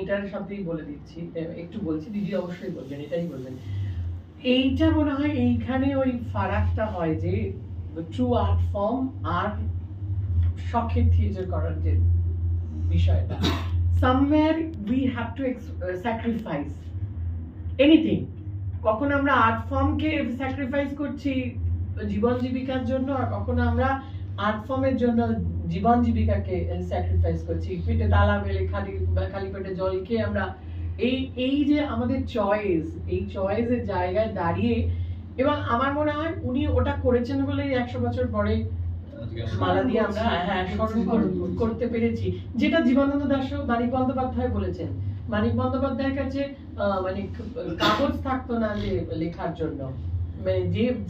এটার সাথেই বলে দিচ্ছি, একটু বলছি, দিদি অবশ্যই বলবেন, এটাই বলবেন। এইটা মনে হয় এইখানে ওই ফারাকটা হয় যে ট্রু আর্ট ফর্ম আর শখের থিয়েটার করার যে বিষয়টা, somewhere we have to sacrifice anything. কখন আমরা আর্ট ফর্মকে স্যাক্রিফাইস করছি জীবন জীবিকার জন্য, আর কখন আমরা আর্ট ফর্মের জন্য জীবন জীবিকাকে স্যাক্রিফাইস করছি পেটে তালা মেলে খালি পেটে জল খেয়ে আমরা এই যে আমাদের চয়েস, এই চয়েসের জায়গায় দাঁড়িয়ে, এবং আমার মনে হয় উনি ওটা করেছেন বলেই 100 বছর পরে মালা দিয়ে আমরা স্মরণ করতে পেরেছি, যেটা জীবনানন্দ দাস মানিক বন্দ্যোপাধ্যায় বলেছেন। মানিক বন্দ্যোপাধ্যায়ের কাছে মানে কাগজ থাকতো না যে লেখার জন্য, মানে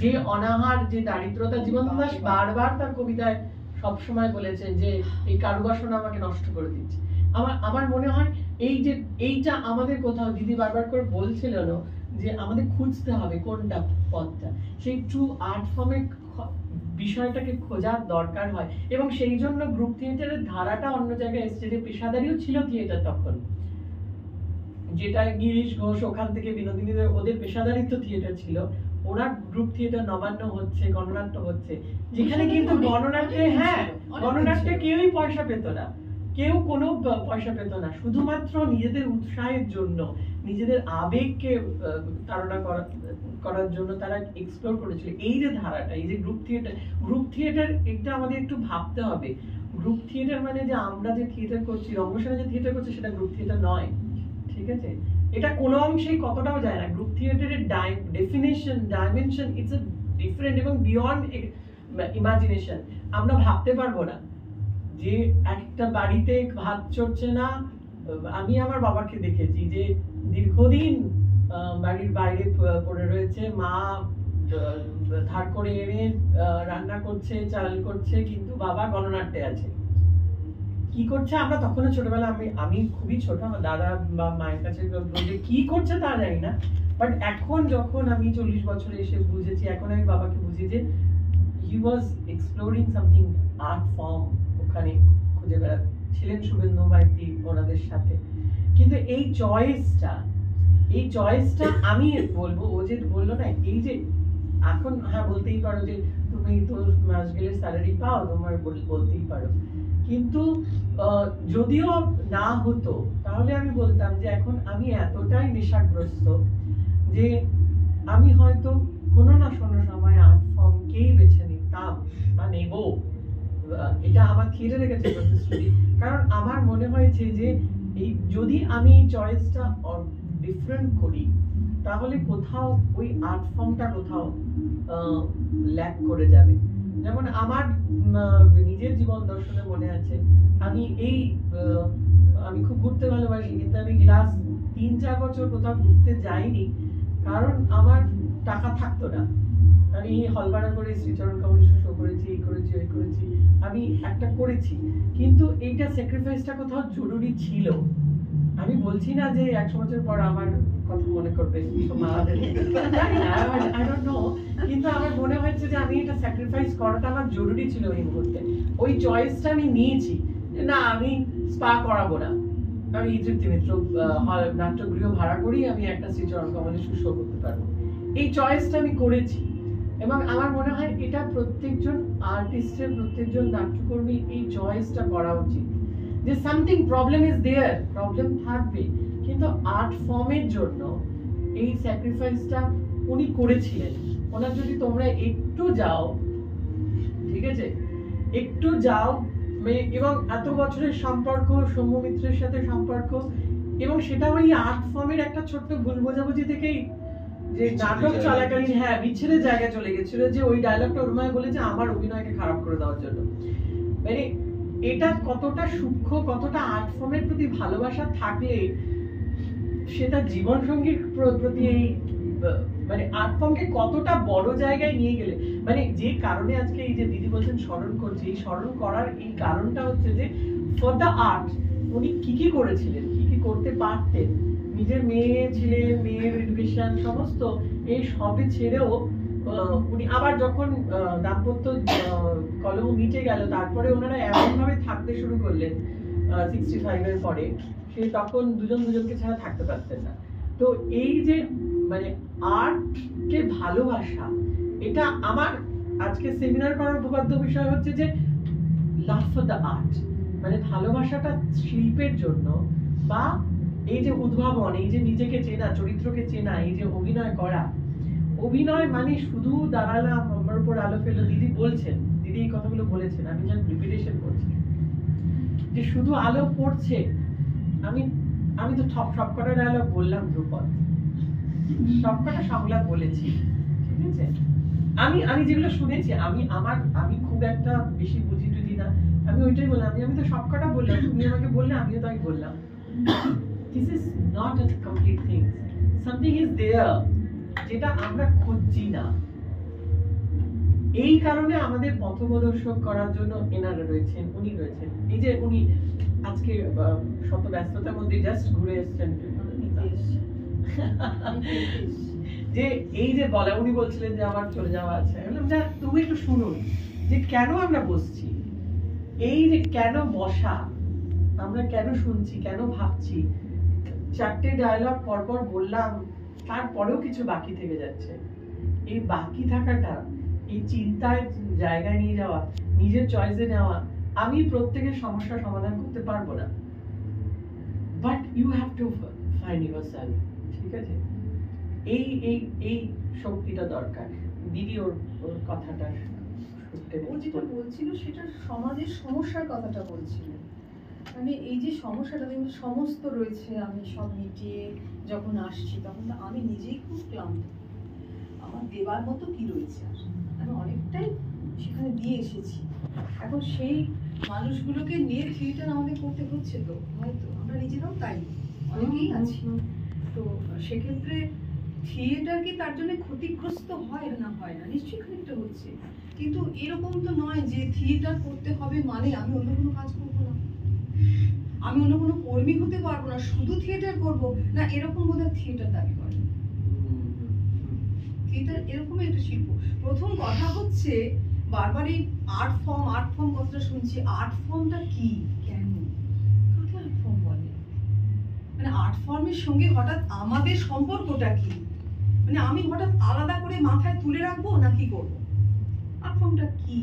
যে অনাহার, যে দারিদ্রতা, জীবনানন্দ দাস বারবার তার কবিতায় সবসময় বলেছেন যে এই কারুবাসনা আমাকে নষ্ট করে দিচ্ছে। আমার মনে হয় এইটা আমাদের কোথাও, দিদি বারবার করে বলছিলেন যে আমাদের খুঁজতে হবে কোনটা পথটা, সেই ট্রু আর্ট ফর্মের বিষয়টাকে খোঁজার দরকার হয়। এবং সেই জন্য গ্রুপ থিয়েটারের ধারাটা অন্য জায়গায় এসছে, যে পেশাদারিও ছিল থিয়েটার তখন, যেটা গিরিশ ঘোষ, ওখান থেকে বিনোদিনীদের, ওদের পেশাদারিত্ব থিয়েটার ছিল, ওরা গ্রুপ থিয়েটার নবান্ন হচ্ছে, গণনাট্য হচ্ছে, যেখানে কিন্তু গণনাট্যে কেউই পয়সা পেত না, কেউ কোনো পয়সা পেত না, শুধুমাত্র নিজেদের উৎসাহের জন্য, নিজেদের আবেগকে তাড়না করার জন্য তারা এক্সপ্লোর করেছিল এই যে ধারাটা, এই যে গ্রুপ থিয়েটার এটা আমাদের একটু ভাবতে হবে। গ্রুপ থিয়েটার মানে যে আমরা যে থিয়েটার করছি, রঙ্গশালা যে থিয়েটার করছি, সেটা গ্রুপ থিয়েটার নয়, ঠিক আছে? এটা কোনো অংশেই কতটাও যায় না। গ্রুপ থিয়েটারের definition, dimension, it's a different এবং বিয়ন্ড ইমাজিনেশন। আমরা ভাবতে পারবো না যে একটা বাড়িতে ভাত চড়ছে না। আমি আমার বাবাকে দেখেছি যে দীর্ঘদিন বাড়ির বাইরে পড়ে রয়েছে, মা ধার করে এনে রান্না করছে, চাল করছে, কিন্তু বাবা গণনাট্যে আছে। কি করছে আমরা তখনও ছোটবেলা, আমি খুবই ছোট, আমার দাদা বা মায়ের কাছে কি করছে তা জানি না, বাট এখন যখন আমি 40 বছরে এসে বুঝেছি, এখন আমি বাবাকে বুঝি যে হি ওয়াজ এক্সপ্লোরিং সামথিং আর্ট ফর্ম, ওখানে খুঁজে বেড়াচ্ছিলেন শুভেন্দু মাইতি ওনাদের সাথে। কিন্তু এই চয়েসটা আমি বলবো, ও যে বললো না, এই যে এখন বলতেই পারো যে তুমি তো মাস গেলে স্যালারি পাও, তোমার বলতেই পারো, কিন্তু যদিও না হতো তাহলে আমি বলতাম যে এখন আমি এতটাই নেশাগ্রস্ত যে আমি হয়তো কোনো না কোনো সময় আর্ট ফর্মকেই বেছে নিতাম বা নেব। এটা আমার থিয়েটারের কাছে প্রতিশ্রুতি, কারণ আমার মনে হয়েছে যে এই যদি আমি চয়েসটা ডিফারেন্ট করি, তাহলে কোথাও ওই আর্ট ফর্মটা কোথাও ল্যাক করে যাবে। যেমন আমার নিজের জীবন দর্শনে মনে আছে, আমি খুব ঘুরতে ভালোবাসি, কিন্তু আমি লাস্ট 3-4 বছর কোথাও ঘুরতে যাইনি, কারণ আমার টাকা থাকতো না। আমি হল ভাড়া করে শ্রীচরণ কমলেশ শো করেছি, এই করেছি, ওই করেছি, আমি একটা করেছি, কিন্তু এইটা স্যাক্রিফাইসটা কোথাও জরুরি ছিল। আমি বলছি না যে 100 বছর পর আমার কথা মনে করবে, কিন্তু আমার মনে হয়েছে যে আমি এটা স্যাক্রিফাইস করাটা আমার জরুরি ছিল এই মুহূর্তে। ওই চয়েসটা আমি নিয়েছি, না আমি স্পা করাবো না, আমি তৃপ্তি মিত্র নাট্যগৃহ ভাড়া করি, আমি একটা শ্রীচরণ কমলেশ শো করতে পারবো, এই চয়েসটা আমি করেছি। এবং আমার মনে হয় এটা প্রত্যেকজন আর্টিস্টের, প্রত্যেকজন নাট্যকর্মী এই চয়েসটা করা উচিত, যে something problem is there, problem থাকবে, কিন্তু আর্ট ফর্মের জন্য এই স্যাক্রিফাইসটা উনি করেছিলেন। ওনার যদি তোমরা একটু যাও, ঠিক আছে, একটু যাও, এবং এত বছরের সম্পর্ক, সৌম্য মিত্রের সাথে সম্পর্ক, এবং সেটা ওই আর্ট ফর্মের একটা ছোট্ট ভুল বোঝাবুঝি থেকেই, যে নাটক চলাকালীন বিচ্ছেদের জায়গায় চলে গেছিল, যে ওই ডায়লগটা উর্মায় বলেছে আমার অভিনয়কে খারাপ করে দেওয়ার জন্য। মানে এটা কতটা সূক্ষ্ম, কতটা আর্ট ফর্মের প্রতি ভালোবাসা থাকলে সেটা জীবন সঙ্গীর প্রতি এই মানে আর্ট ফর্মকে কতটা বড় জায়গায় নিয়ে গেলে, মানে যে কারণে আজকে এই যে দিদি বলছেন স্মরণ করছি, এই স্মরণ করার এই কারণটা হচ্ছে যে ফর দ্য আর্ট উনি কি করেছিলেন, কি করতে পারতেন, নিজের মেয়ে ছিলেন, মেয়ের এডুকেশন সমস্ত এই সবে ছেড়েও উনি আবার যখন দাম্পত্য কলহ মিটে গেল, তারপরে ওনারা এমন ভাবে থাকতে শুরু করলেন 65 এর পরে, সে তখন দুজনকে ছাড়া থাকতে পারতেন না। তো এই যে মানে আর্টকে ভালোবাসা, এটা আমার আজকে সেমিনার করার উপপাদ্য বিষয় হচ্ছে যে লাভ ফর দ্য আর্ট, মানে ভালোবাসাটা শিল্পের জন্য, বা এই যে উদ্ভাবন, এই যে নিজেকে চেনা, চরিত্রকে চেনা, এই যে অভিনয় করা। অভিনয় মানে শুধু দাঁড়ালাম, আমার উপর আলো ফেলো, দিদি বলছেন, দিদি এই কথাগুলো বলেছেন, আমি যেন রিপিটেশন করছি, যে শুধু আলো পড়ছে। আমি তো সবকটা ডায়লগ বললাম, ধ্রুপদ সবকটা সংলাপ বলেছি, ঠিক আছে। আমি যেগুলো শুনেছি, আমি খুব একটা বেশি বুঝি টুঝি না, আমি ওইটাই বললাম, আমি তো সবকটা বললাম, তুমি আমাকে বললে, আমিও তাই বললাম। This is not a complete thing. Something is there যেটা আমরা খুঁজছি না। এই কারণে আমাদের পথপ্রদর্শক করার জন্য এনারা রয়েছেন, উনি রয়েছেন। এই যে উনি আজকে শত ব্যস্ততার মধ্যে জাস্ট ঘুরে এসেছেন, যে এই যে বলা, উনি বলছিলেন যে আমার চলে যাওয়া আছে, আমি বললাম যা, তুমি একটু শুনুন যে কেন আমরা বসছি, এই যে কেন বসা, আমরা কেন শুনছি, কেন ভাবছি। 4টে ডায়লগ পরপর বললাম, তারপরেও কিছু বাকি থেকে যাচ্ছে। এই বাকি থাকাটা, এই চিন্তায় জায়গায় নিয়ে যাওয়া, নিজের চয়েসে নেওয়া। আমি প্রত্যেকের সমস্যার সমাধান করতে পারবো না, but you have to find yourself, ঠিক আছে। এই এই এই শক্তিটা দরকার। দিদি ওর কথাটা ও যেটা বলছিল সেটা সমাজের সমস্যার কথাটা বলছিল, মানে এই যে সমস্যাটা সমস্ত রয়েছে, আমি সব মিটিয়ে যখন আসছি তখন আমি নিজেই খুব ক্লান্ত। আমার দেবার মতো কি রয়েছে, আমি অনেকটাই সেখানে দিয়ে এসেছি। এখন সেই মানুষগুলোকে নিয়ে থিয়েটার আমাদের করতে হচ্ছে, তো হয়তো আমরা নিজেরাও তাই অনেকেই আছি। তো সেক্ষেত্রে থিয়েটার কি তার জন্য ক্ষতিগ্রস্ত হয় না? হয় না, নিশ্চয়ই খানিকটা হচ্ছে, কিন্তু এরকম তো নয় যে থিয়েটার করতে হবে মানে আমি অন্য কোনো কাজ করবো না, আমি অন্য কোনো কর্মী হতে পারবো না, শুধু থিয়েটার করবো না, এরকম বোধহয় থিয়েটার দাবি করে। থিয়েটার এরকম একটা শিল্প। প্রথম কথা হচ্ছে বারবার এই আর্ট ফর্ম কথাটা শুনছি, আর্ট ফর্মটা কি, কেন, কাকে আর্ট ফর্ম বলে, মানে আর্ট ফর্মের সঙ্গে হঠাৎ আমাদের সম্পর্কটা কি, মানে আমি হঠাৎ আলাদা করে মাথায় তুলে রাখবো না কি করবো? আর্ট ফর্মটা কি?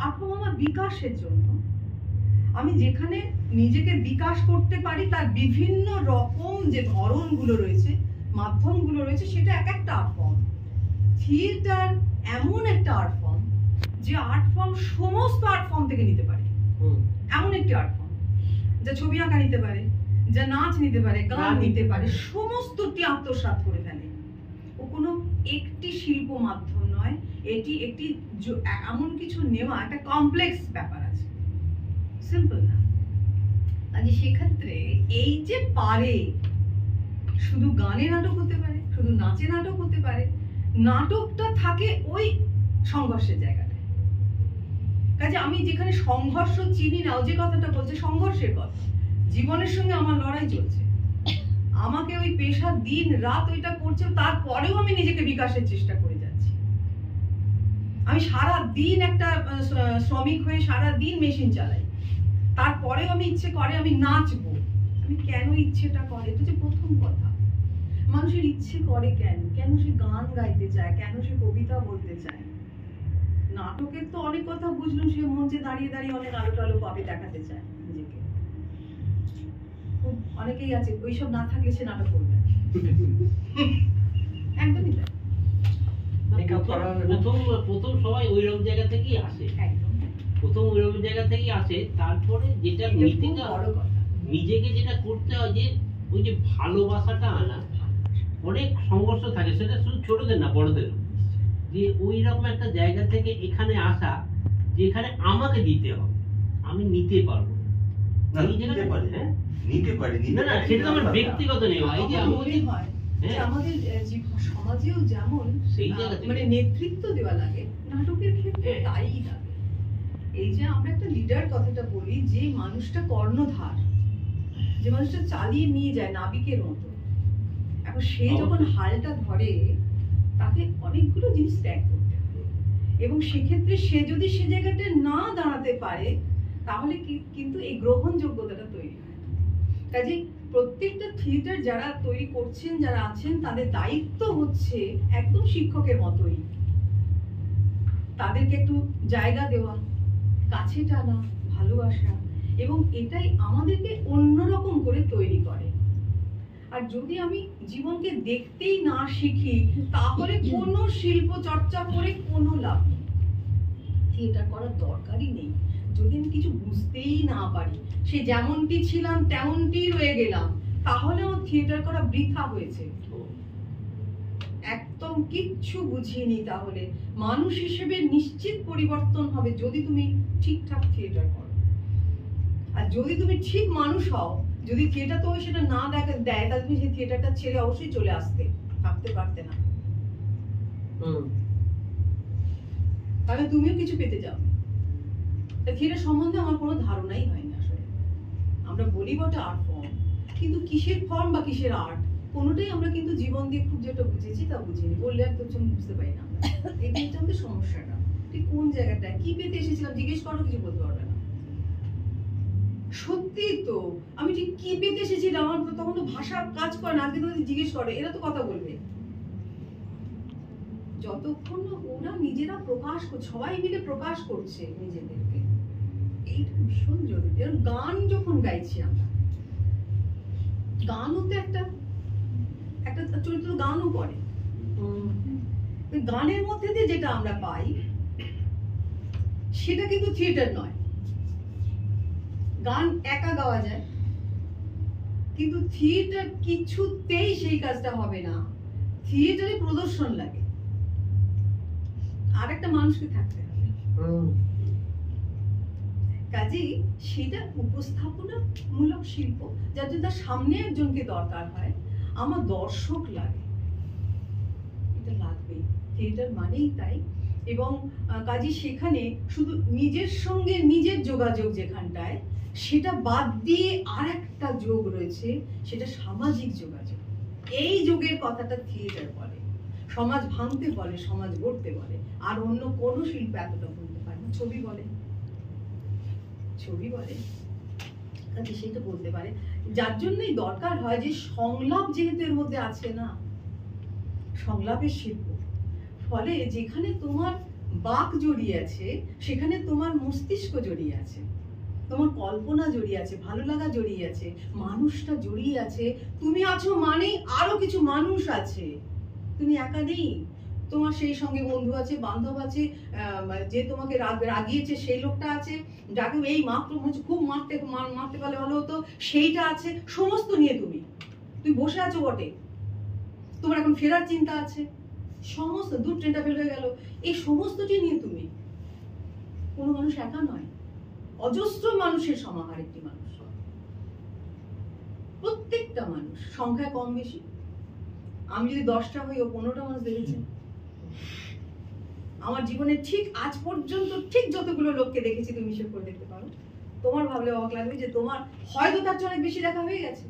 আর্ট ফর্ম আমার বিকাশের জন্য, আমি যেখানে নিজেকে বিকাশ করতে পারি, তার বিভিন্ন রকম যে ধরনগুলো রয়েছে, মাধ্যমগুলো রয়েছে, সেটা এক একটা আর্ট ফর্ম। থিয়েটার এমন একটা আর্ট ফর্ম যে আর্ট ফর্ম সমস্ত আর্ট ফর্ম থেকে নিতে পারে, এমন একটি আর্ট ফর্ম যা ছবি আঁকা নিতে পারে, যা নাচ নিতে পারে, গান নিতে পারে, সমস্তটি আত্মসাৎ করে ফেলে। ও কোনো একটি শিল্প মাধ্যম নয়, এটি একটি এমন কিছু নেওয়া, একটা কমপ্লেক্স ব্যাপার আছে, সিম্পল না। কাজে সেক্ষেত্রে এই যে পারে, শুধু গানে নাটক হতে পারে, শুধু নাচে নাটক হতে পারে, নাটকটা থাকে ওই সংঘর্ষের জায়গাটায়। কাজে আমি যেখানে সংঘর্ষ চিনি না, ও যে কথাটা বলছে সংঘর্ষের কথা, জীবনের সঙ্গে আমার লড়াই চলছে, আমাকে ওই পেশা দিন রাত ওইটা করছে, তারপরেও আমি নিজেকে বিকাশের চেষ্টা করে যাচ্ছি। আমি সারা দিন একটা শ্রমিক হয়ে সারা দিন মেশিন চালাই, তারপরেও আমি ইচ্ছে করে আমি নাচবো। আমি কেন ইচ্ছেটা করে, এটা যে প্রথম কথা। মানুষের ইচ্ছে করে কেন, কেন সে গান গাইতে চায়, কেন সে কবিতা বলতে চায়। নাটকের তো অনেক কথা বুঝলাম, সে মঞ্চে দাঁড়িয়ে দাঁড়িয়ে অনেক আলো টালো পাবে দেখাতে চায় নিজেকে। অনেকেই আছে ওইসব না থাকলে সে নাটক করবে একদমই তাই। প্রথম সবাই ওইরকম জায়গা থেকেই আসে, প্রথম ওইরকম জায়গা থেকেই আসে। তারপরে যেটা নিজেকে যেটা করতে হয়, যে ওই যে ভালোবাসাটা আনা, অনেক সংঘর্ষ থাকে, সেটা শুধু ছোটদের না বড়দেরও, যে ওই রকম একটা জায়গা থেকে এখানে আসা, যেখানে আমাকে দিতে হবে, আমি নিতে পারবো ব্যক্তিগত নেওয়া। এই যে আমাদের সমাজেও যেমন মানে নেতৃত্ব দেওয়া লাগে, নাটকের ক্ষেত্রে তাই লাগে। এই যে আমরা একটা লিডার কথাটা বলি, যে মানুষটা কর্ণধার, যে মানুষটা চালিয়ে নিয়ে যায় নাবিকের মতো, এখন সে যখন হালটা ধরে, তাকে অনেকগুলো জিনিস ত্যাগ করতে হবে, এবং সেক্ষেত্রে সে যদি সে জায়গাটা না দাঁড়াতে পারে, তাহলে কিন্তু এই গ্রহণযোগ্যতাটা তৈরি কাজে প্রত্যেকটা থিয়েটার যারা তৈরি করছেন, যারা আছেন, তাদের দায়িত্ব হচ্ছে একদম শিক্ষকের মতোই তাদেরকে একটু জায়গা দেওয়া, কাছে টানা, ভালোবাসা, এবং এটাই আমাদেরকে অন্যরকম করে তৈরি করে। আর যদি আমি জীবনকে দেখতেই না শিখি, তাহলে কোনো শিল্প চর্চা করে কোনো লাভ নেই, থিয়েটার করার দরকারই নেই। যদি আমি কিছু বুঝতেই না পারি, সে যেমনটি ছিলাম তেমনটি রয়ে গেলাম, তাহলে আমার থিয়েটার করা বৃথা হয়েছে। একদম কিচ্ছু বুঝিনি। তাহলে মানুষ হিসেবে নিশ্চিত পরিবর্তন হবে যদি তুমি ঠিকঠাক থিয়েটার করো। আর যদি তুমি ঠিক মানুষ হও, যদি থিয়েটার তো সেটা না দেয়, তাহলে তুমি সেই থিয়েটারটা ছেড়ে অবশ্যই চলে আসতে, থাকতে পারতে না। তাহলে তুমিও কিছু পেতে যাও। থিয়েটার সম্বন্ধে আমার কোনো ধারণাই হয়নি আসলে। আমরা বলি বটে আর্ট ফর্ম, কিন্তু কিসের ফর্ম বা কিসের আর্ট, কোনোটাই আমরা কিন্তু জীবন দিয়ে খুব যেটা বুঝেছি তা বুঝিনি। বললে একদম বুঝতে পারি না। এটাই আমাদের সমস্যাটা। ঠিক কোন জায়গাটা কি পেতে এসেছিলাম জিজ্ঞেস করো, কিছু বলতে পারবে না। সত্যি তো, আমি ঠিক কি পেতে এসেছিলাম, আমার তখন তো ভাষা কাজ করে না। আজকে তোমাদের জিজ্ঞেস করে, এরা তো কথা বলবে। যতক্ষণ না ওরা নিজেরা প্রকাশ করছে, সবাই মিলে প্রকাশ করছে নিজেদেরকে, এইটা ভীষণ জরুরি। গান যখন গাইছি আমরা, গানও তো একটা চরিত্র গানও করে। গানের মধ্যে দিয়ে যেটা আমরা পাই সেটা কিন্তু থিয়েটার নয়। গান একা গাওয়া যায়, কিন্তু থিয়েটার কিছুতেই সেই কাজটা হবে না। থিয়েটারে প্রদর্শন লাগে, আর একটা মানুষকে থাকতে হবে। কাজেই সেটা উপস্থাপনামূলক শিল্প, যার জন্য তার সামনে একজনকে দরকার হয়। আমার দর্শক লাগে, এটা লাগবেই, থিয়েটার মানেই তাই। এবং কাজে সেখানে শুধু নিজের সঙ্গে নিজের যোগাযোগ যেখানটায়, সেটা বাদ দিয়ে আর একটা যোগ রয়েছে, সেটা সামাজিক যোগাযোগ। এই যোগের কথাটা থিয়েটার বলে, সমাজ ভাঙতে বলে, সমাজ গড়তে বলে। আর অন্য কোনো শিল্প এতটা বলতে পারে না। ছবি বলে কাজে সেটা বলতে পারে। যার জন্যই দরকার হয় যে সংলাপ যেহেতু এর মধ্যে আছে না, সংলাপের শিল্প, ফলে যেখানে তোমার বাক জড়িয়ে আছে, সেখানে তোমার মস্তিষ্ক জড়িয়ে আছে, তোমার কল্পনা জড়িয়ে আছে, ভালো লাগা জড়িয়ে আছে, মানুষটা জড়িয়ে আছে। তুমি আছো মানেই আরো কিছু মানুষ আছে, তুমি একা নেই। তোমার সেই সঙ্গে বন্ধু আছে, বান্ধব আছে, যে তোমাকে রাগিয়েছে সেই লোকটা আছে, যাকে এই মাত্র খুব মারতে পারলে ভালো হতো সেইটা আছে। সমস্ত নিয়ে তুমি বসে আছো বটে, তোমার এখন ফেরার চিন্তা আছে, সমস্ত দূর ট্রেনটা ফেল হয়ে গেল, এই সমস্তটি নিয়ে তুমি। কোনো মানুষ একা নয়, অজস্র মানুষের সমাহার একটি মানুষ। প্রত্যেকটা মানুষ সংখ্যায় কম বেশি। আমি যদি 10টা হই, ও 15টা মানুষ দেখেছে। আমার জীবনে ঠিক আজ পর্যন্ত ঠিক যতগুলো লোককে দেখেছি, তুমি হিসেব করে দেখতে পারো। তোমার ভাবলে অবাক লাগবে যে তোমার হয়তো তার চেয়ে অনেক বেশি দেখা হয়ে গেছে।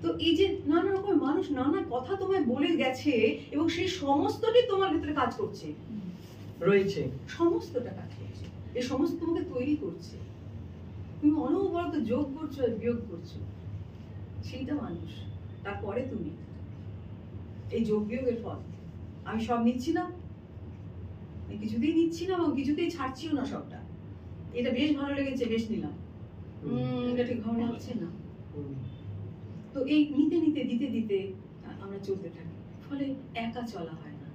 তো এই যে নানা রকম মানুষ নানা কথা তোমায় বলে গেছে, এবং সেই সমস্তটি তোমার ভিতরে কাজ করছে, রয়েছে, সমস্তটা কাজ করছে। এই সমস্ত তোমাকে তৈরি করছে, তুমি অনবরত যোগ করছো আর বিয়োগ করছো, সেইটা মানুষ। তারপরে তুমি এই যোগ বিয়োগের ফল। আমি সব নিচ্ছি না, কিছুতেই নিচ্ছি না, এবং কিছুতেই ছাড়ছিও না সবটা। এটা বেশ ভালো লেগেছে, বেশ নিলাম, এটা ঠিক ভালো লাগছে না। তো এই নিতে নিতে দিতে দিতে আমরা চলতে থাকি, ফলে একা চলা হয় না।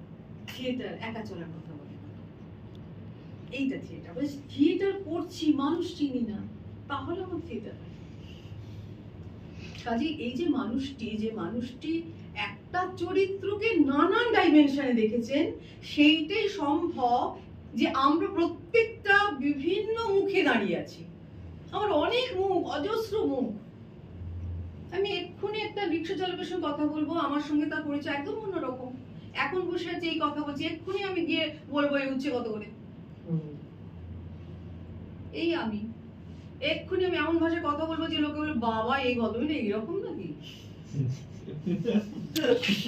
থিয়েটার একা চলার কথা বলে না, এইটা থিয়েটার। থিয়েটার করছি, মানুষ চিনি না, তাহলে আমার থিয়েটার হয়। কাজে এই যে মানুষটি একটা চরিত্রকে নানান ডাইমেনশনে দেখেছেন, সেইটাই সম্ভব যে আমরা প্রত্যেকটা বিভিন্ন মুখে দাঁড়িয়ে আছি। আমার অনেক মুখ, অজস্র মুখ। আমি এক্ষুনি একটা রিক্সা চালকের সঙ্গে কথা বলবো, আমার সঙ্গে তার পরিচয় একদম অন্যরকম। এখন বসে আছে এই কথা বলছি, এক্ষুনি আমি গিয়ে বলবো এই উচ্ছে কত করে। এই আমি এক্ষুনি আমি এমন ভাষায় কথা বলবো যে লোকে বলবে, বাবা এই ভদ্রমহিলা এইরকম নাকি,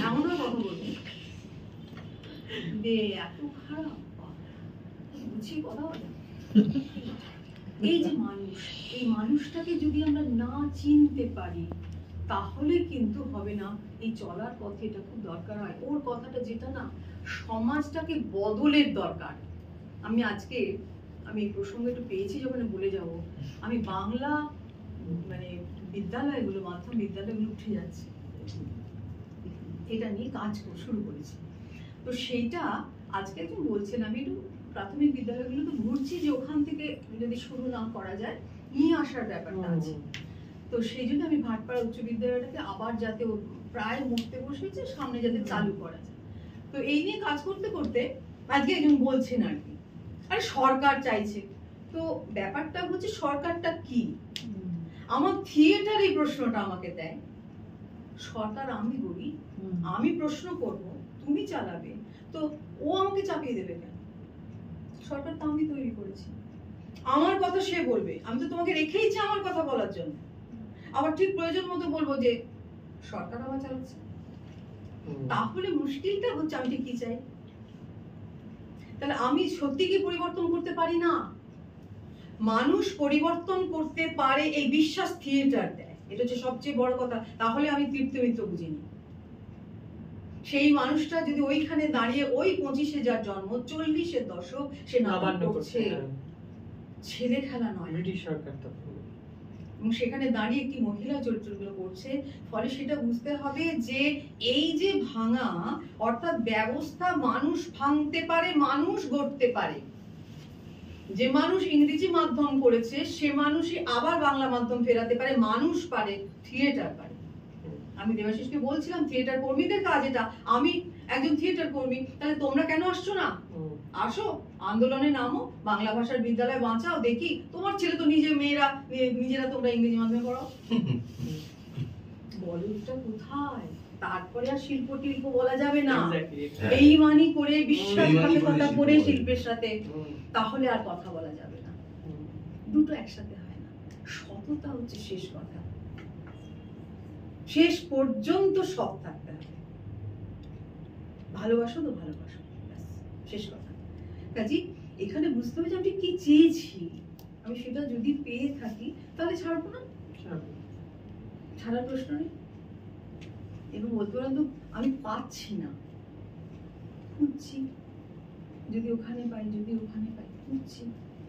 এমন ভাবে কথা বলবো। এত খারাপ বুঝি কথা বলে। এই যে মানুষ, এই মানুষটাকে যদি আমরা না চিনতে পারি তাহলে কিন্তু হবে না। এই চলার পথে এটা খুব দরকার হয়। ওর কথাটা যেটা না, সমাজটাকে বদলের দরকার। আমি আজকে এই প্রসঙ্গে একটু পেয়েছি যখন বলে যাব, আমি বাংলা মানে বিদ্যালয়গুলো, মাধ্যমিক বিদ্যালয়গুলো উঠে যাচ্ছে, এটা নিয়ে কাজ শুরু করেছি। তো সেইটা আজকে একজন বলছেন, আমি একটু প্রাথমিক বিদ্যালয়গুলো তো ঘুরছি যে ওখান থেকে যদি শুরু না করা যায়, নিয়ে আসার ব্যাপারটা আছে। তো সেই জন্য আমি ভাটপাড়া উচ্চ বিদ্যালয়টাকে আবার যাতে প্রায় মরতে বসেছে, সামনে যাতে চালু করা যায়। তো এই নিয়ে কাজ করতে করতে আজকে একজন বলছেন আর কি, আরে সরকার চাইছে। তো ব্যাপারটা হচ্ছে সরকারটা কি? আমার থিয়েটার এই প্রশ্নটা আমাকে দেয়, সরকার আমি বলি, আমি প্রশ্ন করব, তুমি চালাবে, তো ও আমাকে চাপিয়ে দেবে কেন? সরকার তো আমি তৈরি করেছি, আমার কথা সে বলবে, আমি তো তোমাকে রেখেইছি আমার কথা বলার জন্য। আবার ঠিক প্রয়োজন মতো বলবো যে সরকার আমার চালাচ্ছে। তাহলে মুশকিলটা হচ্ছে আমি ঠিক কি চাই? তাহলে আমি সত্যি কি পরিবর্তন করতে পারি না? মানুষ পরিবর্তন করতে পারে, এই বিশ্বাস থিয়েটার দেয়, এটা হচ্ছে সবচেয়ে বড় কথা। তাহলে আমি তৃপ্ত মিত্র বুঝিনি। সেই মানুষটা যদি ওইখানে দাঁড়িয়ে ওই 25-এ যার জন্ম, 40-এর দশক সে নাটক করছে, ছেলে খেলা নয়, ব্রিটিশ সরকার তো, এবং সেখানে দাঁড়িয়ে একটি মহিলা চরিত্রগুলো করছে। ফলে সেটা বুঝতে হবে যে এই যে ভাঙা, অর্থাৎ ব্যবস্থা মানুষ ভাঙতে পারে, মানুষ গড়তে পারে। যে মানুষ ইংরেজি মাধ্যম করেছে সে মানুষই আবার বাংলা মাধ্যম ফেরাতে পারে, মানুষ পারে, থিয়েটার পারে। আমি দেবাশিসকে বলছিলাম থিয়েটার কর্মীদের কাজ এটা। আমি একজন থিয়েটার কর্মী, তাহলে তোমরা কেন আসছো না? আসো, আন্দোলনে নামো, বাংলা ভাষার বিদ্যালয় বাঁচাও, দেখি। তোমার ছেলে তো নিজেরা তোমরা ইংরেজি মাধ্যমে পড়াও। বলিউডটা কোথায়? তারপরে আর শিল্প টিল্প বলা যাবে না, বেঈমানি করে, বিশ্বাসঘাতকতা করে শিল্পের সাথে, তাহলে আর কথা বলা যাবে না। দুটো একসাথে হয় না। সততা হচ্ছে শেষ কথা, শেষ পর্যন্ত সৎ থাকতে হবে। ভালোবাসো তো ভালোবাসো, শেষ কথা। কাজী এখানে বুঝতে হবে যে আমি কি চেয়েছি। আমি সেটা যদি পেয়ে থাকি তাহলে ছাড়বো না, ছাড়ার প্রশ্ন নেই। এবং বলতে পারেন তো আমি পাচ্ছি না, খুঁজছি, যদি ওখানে পাই, যদি ওখানে পাই, খুঁজছি।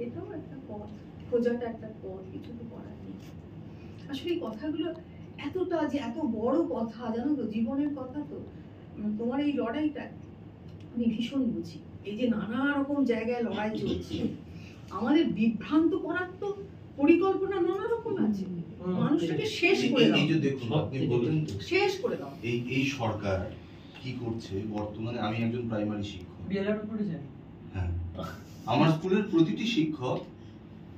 এটাও একটা পথ, খোঁজাটা একটা পথ, কিছু তো করার নেই। আসলে এই কথাগুলো এতটা যে এত বড় কথা, জানো তো, জীবনের কথা। তো তোমার এই লড়াইটা আমি ভীষণ বুঝি। এই যে নানা রকম জায়গায় লড়াই চলছে, আমাদের বিভ্রান্ত করার তো পরিকল্পনা নানা রকম আছে। মানুষটাকে শেষ করে দাও। এই যে দেখুন, আপনি বললেন শেষ করে দাও। এই সরকার কি করছে বর্তমানে। আমি একজন প্রাইমারি শিক্ষক, বিএলআর উপরে যাই। হ্যাঁ, আমার স্কুলের প্রতিটি শিক্ষক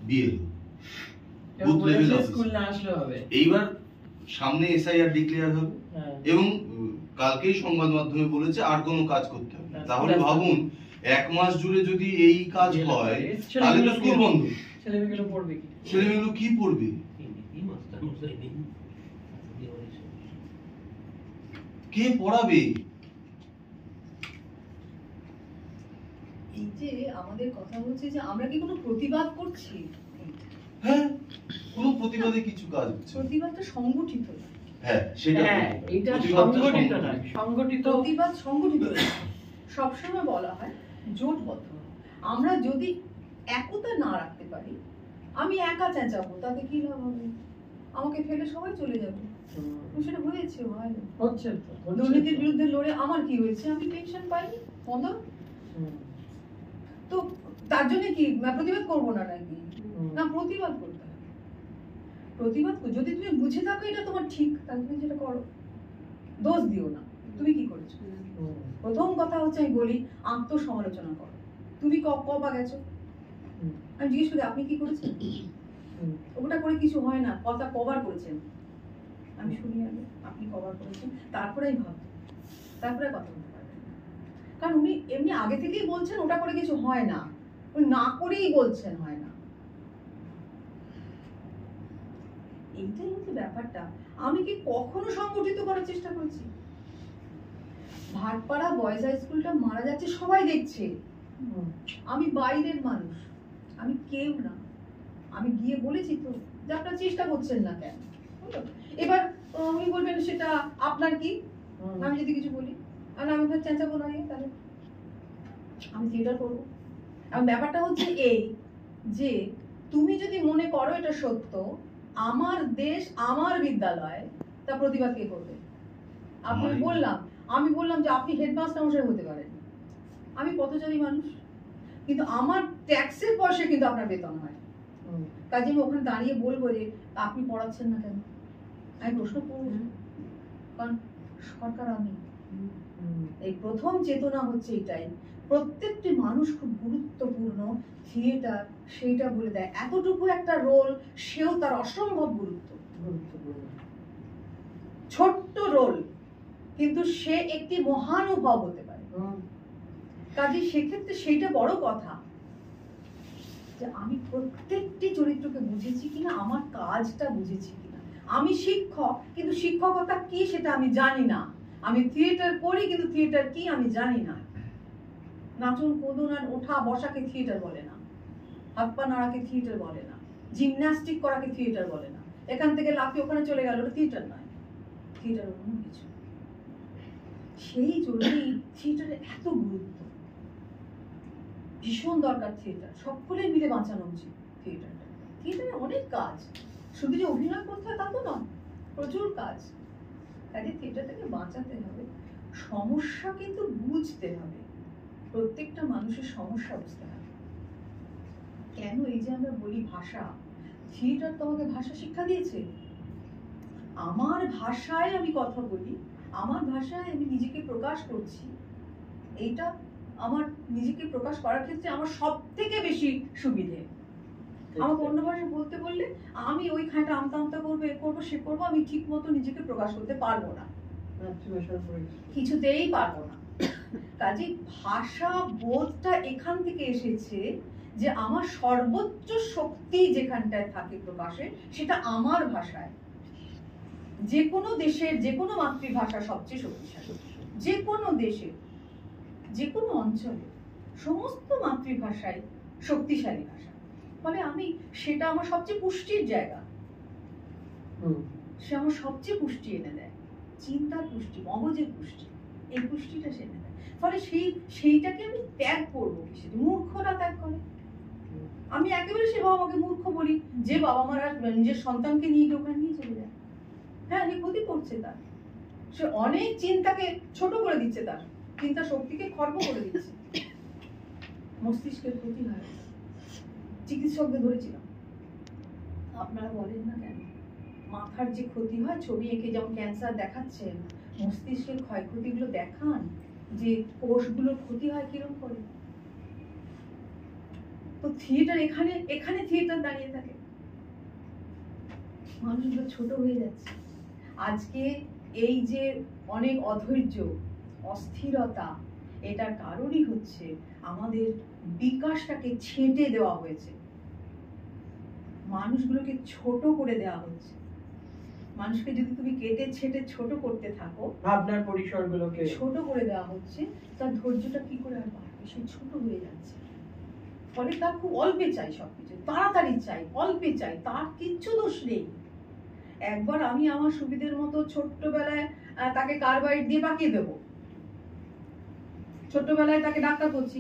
বিএলও, বুথ লেভেল স্কুল না আসলে হবে। এইবার সামনে এসআইআর ডিক্লেয়ার হবে, এবং কালকেই সংবাদ মাধ্যমে বলেছে আর কোনো কাজ করতে হবে। তাহলে ভাবুন, এক মাস জুড়ে যদি এই কাজ হয় তাহলে তো স্কুল বন্ধ। ছেলেমেয়েগুলো পড়বে কি? ছেলেমেয়েগুলো কি পড়বে? কে পড়াবে? এই যে আমাদের কথা হচ্ছে যে আমরা কি কোনো প্রতিবাদ করছি? হ্যাঁ, কোনো প্রতিবাদে কিছু কাজ হচ্ছে। প্রতিবাদটা সংগঠিত। হ্যাঁ, সেটা এটা সংগঠিত না, সংগঠিত প্রতিবাদ সংগঠিত। সবসময় বলা হয় জোটবদ্ধ। আমরা যদি একতা না রাখতে পারি, আমি একা চেঁচাবো, তাতে কি লাভ হবে? আমাকে ফেলে সবাই চলে যাবে। সেটা হয়েছে, হয় না, হচ্ছে তো। দুর্নীতির বিরুদ্ধে লড়ে আমার কি হয়েছে? আমি পেনশন পাইনি, মন্দ। তো তার জন্য কি প্রতিবাদ করবো না নাকি? না, প্রতিবাদ করতে হবে। প্রতিবাদ যদি তুমি বুঝে থাকো এটা তোমার ঠিক, তাহলে তুমি যেটা করো, দোষ দিও না। তুমি কি করেছো? প্রথম কথা হচ্ছে আমি বলি, আত্মসমালোচনা করো। তুমি কবা গেছো? আমি জিজ্ঞেস করি আপনি কি করেছেন? ওটা করে কিছু হয় না, কথা কবার করেছেন আমি শুনি আগে। আপনি কবার করেছেন, তারপরে আমি ভাববো, তারপরে কথা বলতে পারবেন। কারণ উনি এমনি আগে থেকেই বলছেন ওটা করে কিছু হয় না, উনি না করেই বলছেন হয় না। এইটাই হচ্ছে ব্যাপারটা। আমি কি কখনো সংগঠিত করার চেষ্টা করেছি? ভাটপাড়া বয়েজ হাই স্কুলটা মারা যাচ্ছে, সবাই দেখছে। আমি বাইরের মানুষ, আমি কেউ না, আমি গিয়ে বলেছি তো যে আপনারা চেষ্টা করছেন না কেন। এবার উনি বলবেন সেটা আপনার কি, আমি যদি কিছু বলি আর আমি ওখানে চেঁচাবো না, তাহলে আমি থিয়েটার করবো। এবং ব্যাপারটা হচ্ছে এই যে তুমি যদি মনে করো এটা সত্য, আমার দেশ আমার বিদ্যালয়, তা প্রতিবাদ কে করবে? আমি বললাম যে আপনি হেডমাস্টার মশাই হতে পারেন, আমি পথচারী মানুষ, কিন্তু আমার ট্যাক্সের পয়সা কিন্তু আপনার বেতন হয়, কাজে আমি ওখানে দাঁড়িয়ে বলবো যে আপনি পড়াচ্ছেন না কেন, আমি প্রশ্ন করবো, কারণ সরকার আমি। এই প্রথম চেতনা হচ্ছে এটাই, প্রত্যেকটি মানুষ খুব গুরুত্বপূর্ণ, থিয়েটার সেইটা বলে দেয়, এতটুকু একটা রোল, সেও তার অসম্ভব গুরুত্বপূর্ণ, ছোট্ট রোল, কিন্তু সে একটি মহানুভব হতে পারে। কাজে সেক্ষেত্রে সেইটা বড় কথা যে আমি প্রত্যেকটি চরিত্রকে বুঝেছি কিনা, আমার কাজটা বুঝেছি কিনা। আমি শিক্ষক, কিন্তু শিক্ষকতা কি সেটা আমি জানি না। আমি থিয়েটার করি, কিন্তু থিয়েটার কি আমি জানি না। নাচন কোদন আর ওঠা বসাকে থিয়েটার বলে না, হাত পা নাড়াকে থিয়েটার বলে না, জিমন্যাস্টিক করাকে থিয়েটার বলে না, এখান থেকে লাফিয়ে ওখানে চলে গেল, ওটা থিয়েটার নয়, থিয়েটার অন্য কিছু। সেই জন্যই থিয়েটারের এত গুরুত্ব, ভীষণ দরকার থিয়েটার, সকলে মিলে বাঁচানো উচিত থিয়েটারটা। থিয়েটারে অনেক কাজ, শুধু যে অভিনয় করতে হয় তা তো নয়, প্রচুর কাজ। কাজে থিয়েটারটাকে বাঁচাতে হবে, সমস্যা কিন্তু বুঝতে হবে, প্রত্যেকটা মানুষের সমস্যা বুঝতে হবে। কেন এই যে আমরা বলি ভাষা, থিয়েটার তো আমাকে ভাষা শিক্ষা দিয়েছে, আমার ভাষায় আমি কথা বলি, আমার ভাষায় আমি নিজেকে প্রকাশ করছি, এইটা আমার নিজেকে প্রকাশ করার ক্ষেত্রে আমার সব থেকে বেশি সুবিধে। আমাকে অন্য ভাষায় বলতে বললে আমি ওই খাঁটা আমতা আমতা করবো, এ করবো সে করবো, আমি ঠিক মতো নিজেকে প্রকাশ করতে পারবো না, কিছুতেই পারবো না। কাজে ভাষা বোধটা এখান থেকে এসেছে যে আমার সর্বোচ্চ শক্তি যেখানটায় থাকে প্রকাশে, সেটা আমার ভাষায়। যে কোনো দেশের যে কোনো মাতৃভাষা সবচেয়ে শক্তিশালী, যে কোনো দেশের যে কোনো অঞ্চলে সমস্ত মাতৃভাষাই শক্তিশালী ভাষা। ফলে আমি সেটা আমার সবচেয়ে পুষ্টির জায়গা, সে আমার সবচেয়ে পুষ্টি এনে দেয়, চিন্তার পুষ্টি, মগজের পুষ্টি, এই পুষ্টিটা সে এনে দেয়। ফলে সেইটাকে আমি ত্যাগ করবো কিসে? মূর্খরা ত্যাগ করে। আমি একেবারে সে বাবা মাকে মূর্খ বলি যে বাবা মারা নিজের সন্তানকে নিয়ে ওখানে নিয়ে চলে যায়। হ্যাঁ, আমি ক্ষতি করছে তার, সে অনেক চিন্তাকে ছোট করে দিচ্ছে, তার চিন্তা শক্তিকে খর্ব করে দিচ্ছে, মস্তিষ্কের ক্ষতি হয়। চিকিৎসকদের ধরেছিলাম, আপনারা বলেন না কেন মাথার যে ক্ষতি হয়, ছবি এঁকে যেমন ক্যান্সার দেখাচ্ছেন, মস্তিষ্কের ক্ষয়ক্ষতিগুলো দেখান যে কোষগুলোর ক্ষতি হয় কিরকম করে। তো থিয়েটার এখানে থিয়েটার দাঁড়িয়ে থাকে, মানুষগুলো ছোট হয়ে যাচ্ছে। আজকে এই যে অনেক অধৈর্য, অস্থিরতা, এটার কারণই হচ্ছে আমাদের বিকাশটাকে ছেঁটে দেওয়া হয়েছে, মানুষগুলোকে ছোট করে দেওয়া হচ্ছে। মানুষকে যদি তুমি কেটে ছেটে ছোট করতে থাকো, ভাবনার পরিসরগুলোকে ছোট করে দেওয়া হচ্ছে, তার ধৈর্যটা কি করে আর বাড়বে? সে ছোট হয়ে যাচ্ছে। ফলে তার খুব অল্পে চাই, সবকিছু তাড়াতাড়ি চাই, অল্পে চাই, তার কিচ্ছু দোষ নেই। একবার আমি আমার সুবিধের মতো ছোট্টবেলায় তাকে কার্বাইড দিয়ে পাকিয়ে দেবো, ছোট্টবেলায় তাকে ডাক্তার করছি,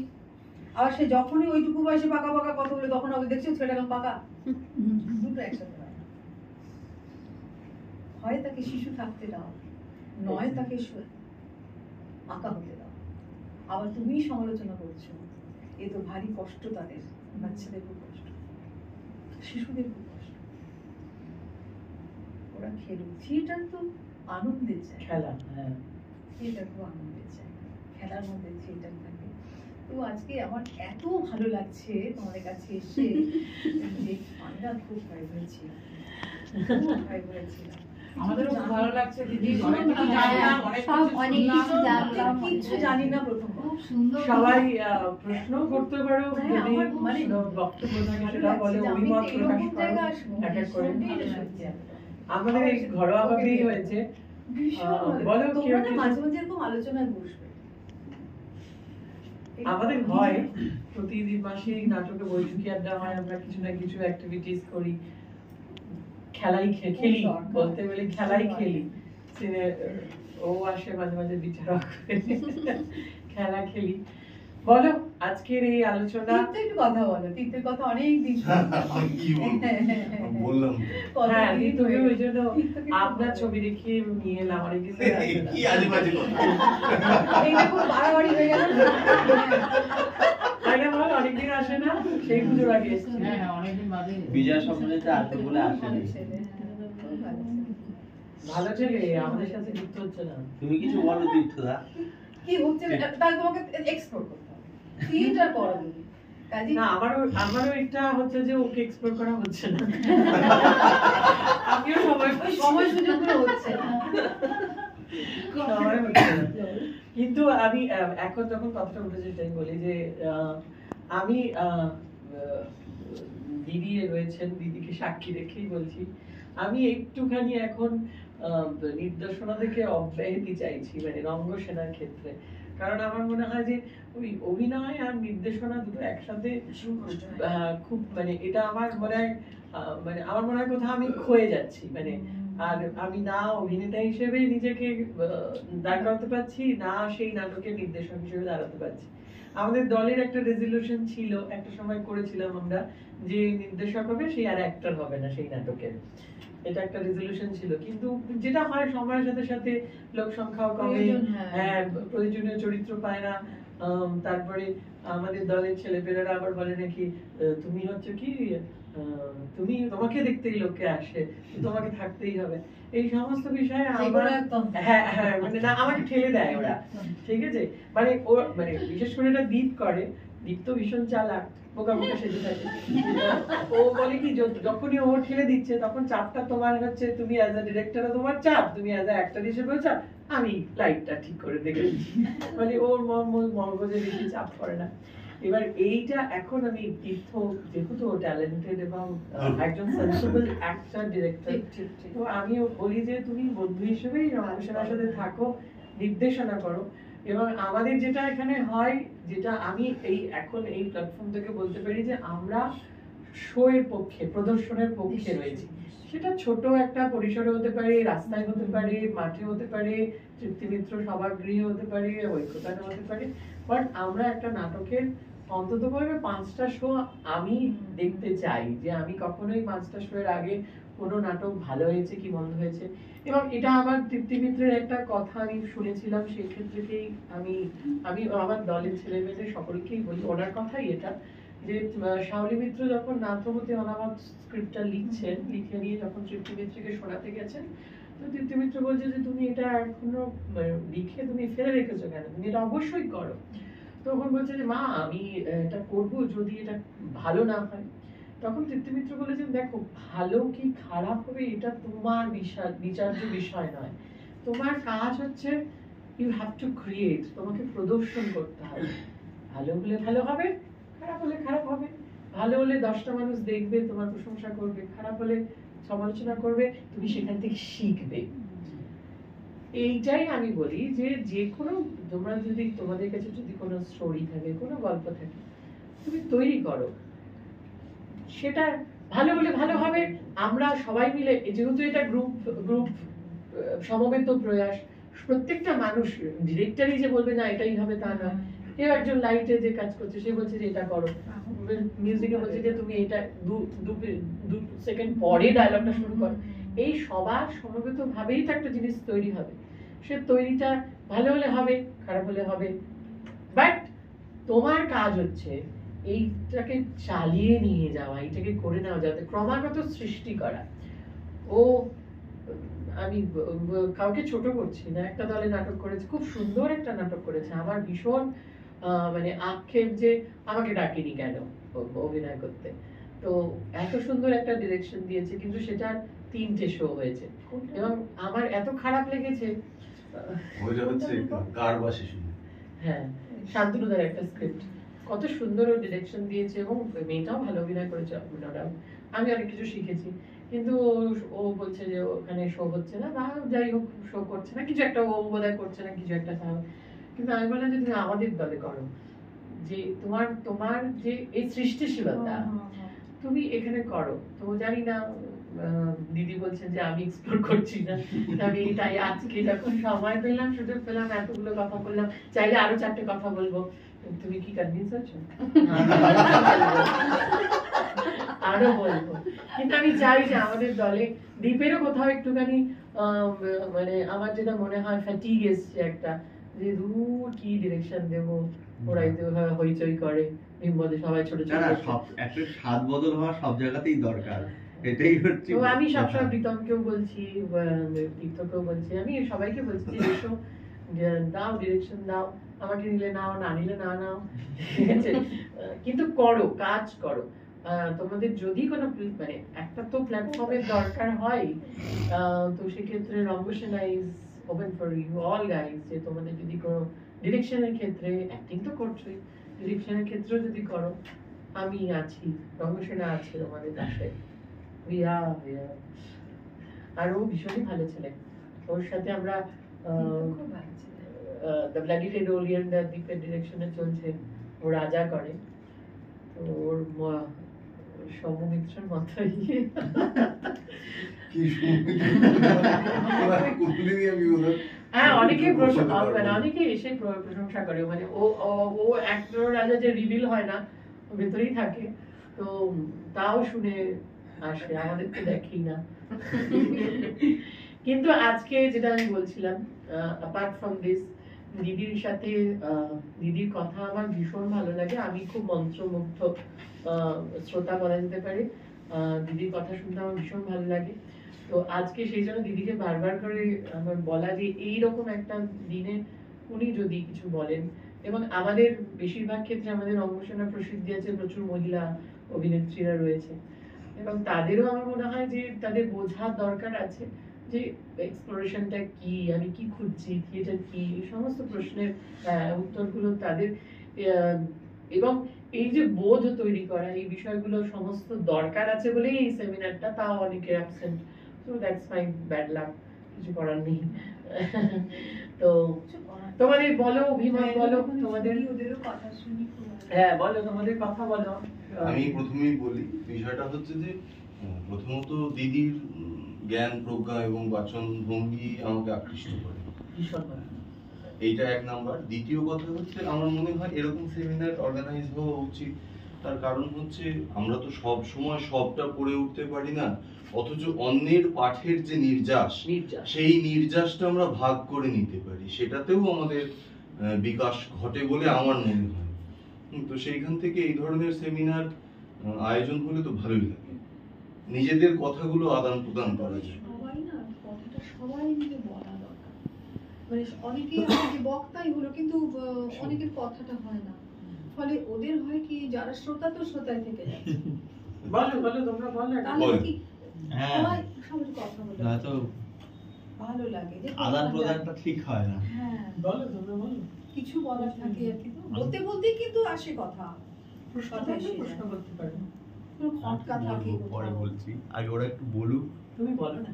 আবার সে যখনই ওইটুকু বয়সে পাকা পাকা কথা বলে তখন আমি দেখছি ছেলেটা পাকা, দুটো একসাথে হয়। হয় তাকে শিশু থাকতে দাও, নয় তাকে পাকা হতে দাও। আবার তুমি সমালোচনা করছো, এ তো ভারী কষ্ট, তাদের বাচ্চাদের খুব কষ্ট, শিশুদের খুব কষ্ট। ওরা খেলুক, থিয়েটার তো আনন্দের চাই, খেলা, হ্যাঁ থিয়েটার খুব আনন্দের চাই, খেলার মধ্যে থিয়েটার থাকে। তো আজকে আমার এত ভালো লাগছে তোমাদের কাছে এসে, যে আমরা খুব ভয় করেছিলাম, ভয় করেছিলাম। আমাদেরও খুব ভালো লাগছে দিদি, অনেক কিছু জানি না, প্রথম সবাই প্রশ্ন করতে পারো, যদি মানে বক্তব্য থাকে সেটা বলে, অভিমত প্রকাশ করো এক এক করে। আমাদের এই ঘরোয়া ভাবেই হয়েছে, বলো তোমরা মাঝে মাঝে এরকম আলোচনায় বসবে, আমাদের হয় প্রতিদিন মাসে নাটকে বৈঠকি আড্ডা হয়, আমরা কিছু না কিছু অ্যাক্টিভিটিস করি, খেলি, বলতে গেলে খেলাই খেলি। ও আসে মাঝে মাঝে বিচারক খেলা খেলি। বলো আজকের এই আলোচনা একটু কথা বলো, তীর্থের কথা অনেক দিন কি বললাম হ্যাঁ তুমি ওই জন্য আপনার ছবি দেখিয়ে নিয়ে এলাম অনেক দিন কি আজেবাজে কথা এইটা খুব বাড়াবাড়ি হয়ে গেল তাইলে বল অনেকদিন আসে না, সেই পুজোর আগে এসেছি। হ্যাঁ অনেকদিন বাদে বিজয় সম্মেলনে আসবে বলে আসেনি। ভালো ছেলে, আমাদের সাথে যুক্ত হচ্ছে না। তুমি কিছু বলো তীর্থদা। কি হচ্ছে তাহলে তোমাকে এক্সপ্লোর করতে হবে, থিয়েটার করো তুমি কাজী না আমারও এটা হচ্ছে যে ওকে এক্সপ্লোর করা হচ্ছে না, আমিও সময় সুযোগ করে হচ্ছে না। সময় হচ্ছে না। কিন্তু আমি এখন যখন কথাটা উঠেছে সেটাই বলি যে আমি দিদি রয়েছেন, দিদিকে সাক্ষী রেখেই বলছি, আমি একটুখানি এখন নির্দেশনা থেকে অব্যাহতি চাইছি, মানে রঙ্গসেনার ক্ষেত্রে। কারণ আমার মনে হয় যে ওই অভিনয় আর নির্দেশনা দুটো একসাথে খুব মানে এটা আমার মনে হয় মানে আমার মনে হয় কোথাও আমি ক্ষয়ে যাচ্ছি, মানে আর আমি না অভিনেতা হিসেবে নিজেকে দাঁড় করাতে পারছি, না সেই নাটকের নির্দেশক হিসেবে দাঁড়াতে পারছি। আমাদের দলের একটা রেজলিউশন ছিল, একটা সময় করেছিলাম আমরা, যে নির্দেশক হবে সেই আর অ্যাক্টর হবে না সেই নাটকের, এটা একটা রেজলিউশন ছিল। কিন্তু যেটা হয় সময়ের সাথে সাথে লোক সংখ্যাও কমে, হ্যাঁ প্রয়োজনীয় চরিত্র পায় না। তারপরে আমাদের দলের ছেলেপেলেরা আবার বলে নাকি তুমি হচ্ছে কি তুমি তোমাকে দেখতেই লোকে আসে, তোমাকে থাকতেই হবে, এই সমস্ত বিষয়ে আমার হ্যাঁ হ্যাঁ মানে না আমাকে ঠেলে দেয় ওরা, ঠিক আছে। মানে ও মানে বিশেষ করে এটা দীপ করে, দীপ তো ভীষণ চালাক, বোকা বোকা সেজে থাকে। ও বলে কি যখনই ও ঠেলে দিচ্ছে তখন চাপটা তোমার হচ্ছে, তুমি অ্যাজ আ ডিরেক্টরও তোমার চাপ, তুমি অ্যাজ আ অ্যাক্টর হিসেবেও চাপ, আমি লাইটটা ঠিক করে দেখে দিচ্ছি, মানে ওর মগজে বেশি চাপ পড়ে না। এবার এইটা এখন আমি তীর্থ যেহেতু ট্যালেন্টেড এবং একজন সেন্সিবল অ্যাক্টর ডিরেক্টর, তো আমিও বলি যে তুমি বন্ধু হিসেবেই রঙ্গসেনার সাথে থাকো, নির্দেশনা করো। এবং আমাদের যেটা এখানে হয়, যেটা আমি এই এখন এই প্ল্যাটফর্ম থেকে বলতে পারি যে আমরা শো এর পক্ষে, প্রদর্শনের পক্ষে রয়েছি। সেটা ছোট একটা পরিসরে হতে পারে, রাস্তায় হতে পারে, মাঠে হতে পারে, তৃপ্তিমিত্র সভাগৃহে হতে পারে, ঐক্যতানে হতে পারে, বাট আমরা একটা নাটকের অন্তত পক্ষে 5টা শো আমি দেখতে চাই, যে আমি কখনোই 5টা শো এর আগে কোনো নাটক ভালো হয়েছে কি মন্দ হয়েছে। এবং এটা আমার তৃপ্তিমিত্রের একটা কথা আমি শুনেছিলাম, সেই ক্ষেত্রেই আমি আমার দলের ছেলেমেয়েদের সকলকেই বলি, ওনার কথাই এটা, যে শাওলি মিত্র যখন নাথবতী অনামত স্ক্রিপ্টটা লিখছেন, লিখে নিয়ে যখন তৃপ্তিমিত্রকে শোনাতে গেছেন, তো তৃপ্তিমিত্র বলছে যে তুমি এটা এখনো লিখে তুমি ফেলে রেখেছো কেন, তুমি এটা অবশ্যই করো। তখন বলছে যে মা আমি এটা করবো যদি এটা ভালো না হয়। তখন তৃপ্তিমিত্র বলেছেন দেখো ভালো কি খারাপ হবে এটা তোমার বিচার্য বিষয় নয়, তোমার কাজ হচ্ছে ইউ হ্যাভ টু ক্রিয়েট, তোমাকে প্রদর্শন করতে হবে। ভালো হলে ভালো হবে, খারাপ হলে খারাপ হবে। ভালো হলে 10টা মানুষ দেখবে, তোমার প্রশংসা করবে, খারাপ হলে সমালোচনা করবে, তুমি সেখান থেকে শিখবে। এইটাই আমি বলি যে যে কোনো তোমরা যদি তোমাদের কাছে যদি কোনো স্টোরি থাকে, কোনো গল্প থাকে, তুমি তৈরি করো, সেটা ভালো হলে ভালো হবে। আমরা সবাই মিলে, যেহেতু এটা গ্রুপ সমবেত প্রয়াস, প্রত্যেকটা মানুষ ডিরেক্টরই যে বলবে না এটাই হবে তা নয়, কেউ একজন লাইটে যে কাজ করছে সে বলছে যে এটা করো, মিউজিকে বলছে যে তুমি এটা 2 সেকেন্ড পরে ডায়লগটা শুরু করো। এই সবার সমবেত ভাবেই তো একটা জিনিস তৈরি হবে। সে তৈরিটা ভালো হলে হবে, খারাপ হলে হবে, বাট তোমার কাজ হচ্ছে এইটাকে চালিয়ে নিয়ে যাওয়া, এইটাকে করে নেওয়া, যাতে ক্রমাগত সৃষ্টি করা। ও আমি কাউকে ছোট করছি না, একটা দলে নাটক করেছে, খুব সুন্দর একটা নাটক করেছে, আমার ভীষণ মানে আক্ষেপ যে আমাকে ডাকেনি কেন অভিনয় করতে। তো এত সুন্দর একটা ডিরেকশন দিয়েছে, কিন্তু সেটা 3টে শো হয়েছে এবং আমার এত খারাপ লেগেছে। ওইটা হচ্ছে কারবাসী শুনে, হ্যাঁ শান্তনুদার একটা স্ক্রিপ্ট, কত সুন্দর ও ডিরেকশন দিয়েছে এবং মেয়েটাও ভালো অভিনয় করেছে। আমি অনেক কিছু শিখেছি, কিন্তু ও বলছে যে ওখানে শো হচ্ছে না, বা যাই হোক শো করছে না, কিছু একটা ও বোধহয় করছে না, কিছু একটা। কিন্তু আমি বললাম যে তুমি আমাদের দলে করো, যে তোমার যে এই সৃষ্টিশীলতা তুমি এখানে করো। তো জানি না দিদি বলছেন যে আমি এক্সপ্লোর করছি না, আমি এটাই আজকে যখন সময় পেলাম, সুযোগ পেলাম, এতগুলো কথা বললাম, চাইলে আরো 4টে কথা বলবো। তুমি কি কনভিন্স হচ্ছ? আরো বলবো, কিন্তু আমি চাই যে আমাদের দলে দীপেরও কোথাও একটুখানি মানে আমার যেটা মনে হয় ফ্যাটিগ এসছে একটা, যে দূর কি ডিরেকশন দেবো, ওরাই তো হইচই করে বিম্বদে সবাই ছোট ছোট। একটা স্বাদ বদল হওয়া সব জায়গাতেই দরকার, এটাই হচ্ছে। তো আমি সবসময় প্রীতমকেও বলছি, তীর্থকেও বলছি, আমি সবাইকে বলছি যে এসো, দাও ডিরেকশন দাও, আমাকে নিলে নাও, না নিলে না নাও, ঠিক আছে, কিন্তু করো, কাজ করো। তোমাদের যদি কোনো মানে একটা তো প্ল্যাটফর্মের দরকার হয়, তো সেক্ষেত্রে Rangasena is open for you all guys, যে তোমাদের যদি কোনো ডিরেকশনের ক্ষেত্রে, অ্যাক্টিং তো করছোই, ডিরেকশনের ক্ষেত্রেও যদি করো, আমি আছি, রঙ্গসেনা আছে তোমাদের পাশে। আর ও ভীষণই ভালো ছেলে, ওর সাথে আমরা দ্য ব্লাডি টেডোলিয়ান দ্বীপের ডিরেকশনে চলছে, ও রাজা করে, তো ওর সৌমিত্রের মতোই। হ্যাঁ, অনেকে অনেকে এসে প্রশংসা করে, মানে ও অ্যাক্টর রাজা যে রিভিল হয় না, ভেতরেই থাকে, তো তাও শুনে আসে, আমাদের তো দেখি না। কিন্তু আজকে যেটা আমি বলছিলাম, অ্যাপার্ট ফ্রম দিস, দিদির সাথে দিদির কথা আমার ভীষণ ভালো লাগে, আমি খুব মন্ত্রমুগ্ধ শ্রোতা বলা যেতে পারে, দিদির কথা শুনতে আমার ভীষণ ভালো লাগে। তো আজকে সেই জন্য দিদিকে বারবার করে আমার বলা যে এইরকম একটা দিনে উনি যদি কিছু বলেন, এবং আমাদের বেশিরভাগ ক্ষেত্রে আমাদের রঙ্গসেনা প্রসিদ্ধি আছে, প্রচুর মহিলা অভিনেত্রীরা রয়েছে, এবং তাদেরও আমার মনে হয় যে তাদের বোঝার দরকার আছে যে এক্সপ্লোরেশনটা কি, আমি কি খুঁজছি, থিয়েটার কি, এই সমস্ত প্রশ্নের উত্তরগুলো তাদের, এবং এই যে বোধ তৈরি করা, এই বিষয়গুলো সমস্ত দরকার আছে বলেই এই সেমিনারটা, তাও অনেকে absent, so that's my bad luck, কিছু করার নেই। তো তোমাদের বলো, অভিমত বলো, তোমাদের কথা শুনি। হ্যাঁ বলো, তোমাদের কথা বলো। আমি প্রথমেই বলি, বিষয়টা হচ্ছে যে প্রথমত দিদির জ্ঞান প্রজ্ঞা এবং বাচন ভঙ্গি আমাকে আকৃষ্ট করে, এইটা এক নাম্বার। দ্বিতীয় কথা হচ্ছে আমার মনে হয় এরকম সেমিনার অর্গানাইজ হওয়া উচিত, তার কারণ হচ্ছে আমরা তো সব সময় সবটা পড়ে উঠতে পারি না, অথচ অন্যের পাঠের যে নির্যাস, সেই নির্যাসটা আমরা ভাগ করে নিতে পারি, সেটাতেও আমাদের বিকাশ ঘটে বলে আমার মনে হয়। তো সেইখান থেকে এই ধরনের সেমিনার আয়োজন হলে তো ভালোই লাগে, নিজেদের কথাগুলো আদান প্রদান করা যায়। সবাই না কথাটা সবাই মিলে বলা দরকার, মানে অনেকেই যে বক্তাই হলো, কিন্তু অনেকের কথাটা হয় না, ফলে ওদের হয় কি, যারা শ্রোতা তো শ্রোতায় থেকে যাচ্ছে। বলো বলো, তোমরা বলো। তাহলে কি হ্যাঁ, সবাই কথা বলে না তো ভালো লাগে, যে আদান প্রদানটা ঠিক হয় না। হ্যাঁ বলো, তোমরা বলো। কিছু বলার থাকে আর কি, বলতে বলতেই কিন্তু আসে কথা, প্রশ্ন করতে পারো, কোনো খটকা থাকে, পরে বলছি, আগে ওরা একটু বলুক। তুমি বলো না,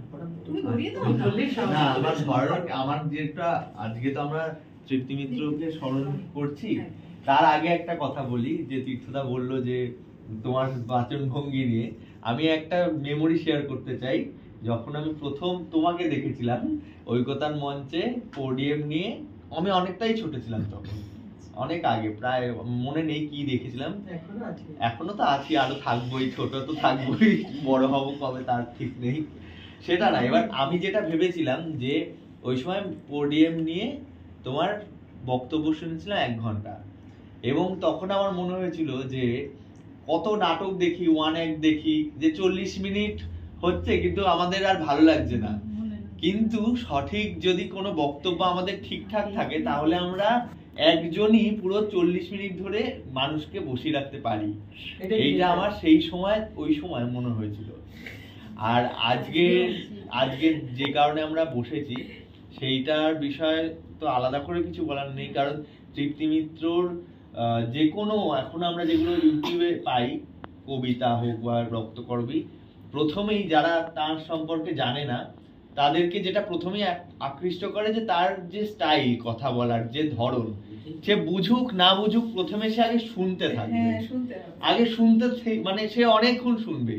তুমি ঘুরিয়ে দাও না। না, আমার ধরো আমার যেটা, আজকে তো আমরা তৃপ্তি মিত্রকে স্মরণ করছি, তার আগে একটা কথা বলি, যে তীর্থদা বললো যে তোমার বাচন ভঙ্গি নিয়ে, আমি একটা মেমোরি শেয়ার করতে চাই। যখন আমি প্রথম তোমাকে দেখেছিলাম ঐকতান মঞ্চে পোডিয়াম নিয়ে, আমি অনেকটাই ছোট ছিলাম তখন, অনেক আগে, প্রায় মনে নেই কি দেখেছিলাম, এখনো তো আছি, আরো থাকবোই, ছোট তো থাকবোই, বড় হব কবে তার ঠিক নেই, সেটা না। এবার আমি যেটা ভেবেছিলাম যে ওই সময় পোডিয়াম নিয়ে তোমার বক্তব্য শুনেছিলাম 1 ঘন্টা, এবং তখন আমার মনে হয়েছিল যে কত নাটক দেখি, 1 act দেখি, যে 40 মিনিট হচ্ছে কিন্তু আমাদের আর ভালো লাগছে না, কিন্তু সঠিক যদি কোনো বক্তব্য আমাদের ঠিকঠাক থাকে, তাহলে আমরা একজনই পুরো 40 মিনিট ধরে মানুষকে বসিয়ে রাখতে পারি। এইটা আমার সেই সময়, ওই সময় মনে হয়েছিল। আর আজকে যে কারণে আমরা বসেছি, সেইটার বিষয় তো আলাদা করে কিছু বলার নেই, কারণ তৃপ্তি মিত্রর যে কোনো, এখন আমরা যেগুলো ইউটিউবে পাই, কবিতা হোক বা রক্তকরবী, প্রথমেই যারা তার সম্পর্কে জানে না, তাদেরকে যেটা প্রথমেই আকৃষ্ট করে যে তার যে স্টাইল কথা বলার যে ধরন, সে বুঝুক না বুঝুক প্রথমে সে আগে শুনতে থাকবে, আগে শুনতে মানে সে অনেকক্ষণ শুনবে,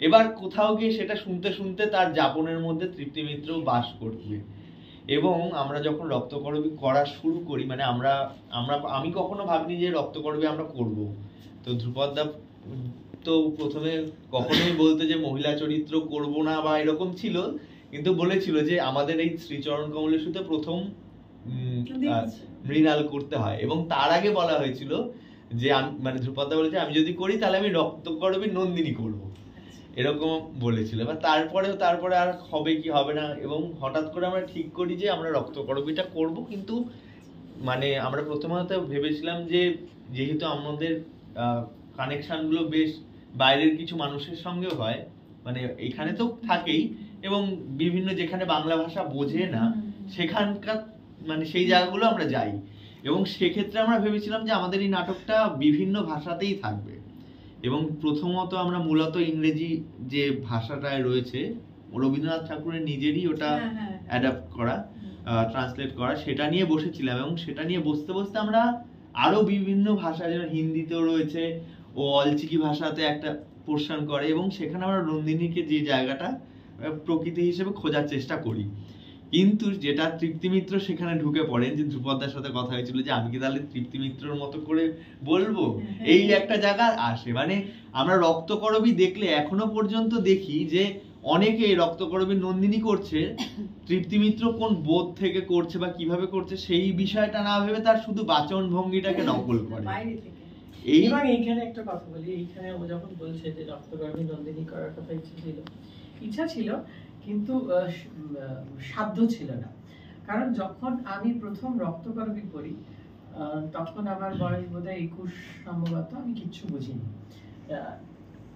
এবার কোথাও গিয়ে সেটা শুনতে শুনতে তার যাপনের মধ্যে তৃপ্তি মিত্র বাস করবে। এবং আমরা যখন রক্তকরবী করা শুরু করি, মানে আমি কখনো ভাবিনি যে রক্তকরবী আমরা করব। তো ধ্রুপদদা তো প্রথমে কখনোই বলতে যে মহিলা চরিত্র করব না বা এরকম ছিল, কিন্তু বলেছিল যে আমাদের এই শ্রীচরণ কমলেশুতে প্রথম মৃণাল করতে হয়, এবং তার আগে বলা হয়েছিল যে মানে ধ্রুপদদা বলেছে আমি যদি করি তাহলে আমি রক্তকরবী নন্দিনী করব, এরকম বলেছিল। এবার তারপরে আর হবে কি হবে না, এবং হঠাৎ করে আমরা ঠিক করি যে আমরা রক্তকরবীটা করব। কিন্তু মানে আমরা প্রথমত ভেবেছিলাম যে যেহেতু আমাদের কানেকশন গুলো বেশ বাইরের কিছু মানুষের সঙ্গে হয়, মানে এখানে তো থাকেই, এবং বিভিন্ন যেখানে বাংলা ভাষা বোঝে না সেখানকার মানে সেই জায়গাগুলো আমরা যাই, এবং সেক্ষেত্রে আমরা ভেবেছিলাম যে আমাদের এই নাটকটা বিভিন্ন ভাষাতেই থাকবে। এবং প্রথমত আমরা মূলত ইংরেজি যে ভাষাটায় রয়েছে রবীন্দ্রনাথ ঠাকুরের নিজেরই ওটা অ্যাডাপ্ট করা, ট্রান্সলেট করা, সেটা নিয়ে বসেছিলাম। এবং সেটা নিয়ে বসতে বসতে আমরা আরো বিভিন্ন ভাষা, যেমন হিন্দিতেও রয়েছে, ও অলচিকি ভাষাতে একটা পোর্শন করে, এবং সেখানে আমরা নন্দিনীকে যে জায়গাটা প্রকৃতি হিসেবে খোঁজার চেষ্টা করি। কিন্তু যেটা তৃপ্তি মিত্র সেখানে ঢুকে পড়েন, যে ধ্রুপদদার সাথে কথা হয়েছিল যে আমি কি তাহলে তৃপ্তি মিত্রর মতো করে বলবো, এই একটা জায়গা আসে। মানে আমরা রক্তকরবী দেখলে এখনো পর্যন্ত দেখি যে অনেকে রক্তকরবী নন্দিনী করছে, তৃপ্তি মিত্র কোন বোধ থেকে করছে বা কিভাবে করছে সেই বিষয়টা না ভেবে তার শুধু বাচন ভঙ্গিটাকে নকল করে। এবং এইখানে একটা কথা বলি, এইখানে ও যখন বলছে যে রক্তকরবী নন্দিনী করার কথা ইচ্ছা ছিল কিন্তু সাধ্য ছিল না। কারণ যখন আমি প্রথম রক্তকরবী করি তখন আমার বয়স বোধহয় 21 সম্ভবত, আমি কিচ্ছু বুঝিনি।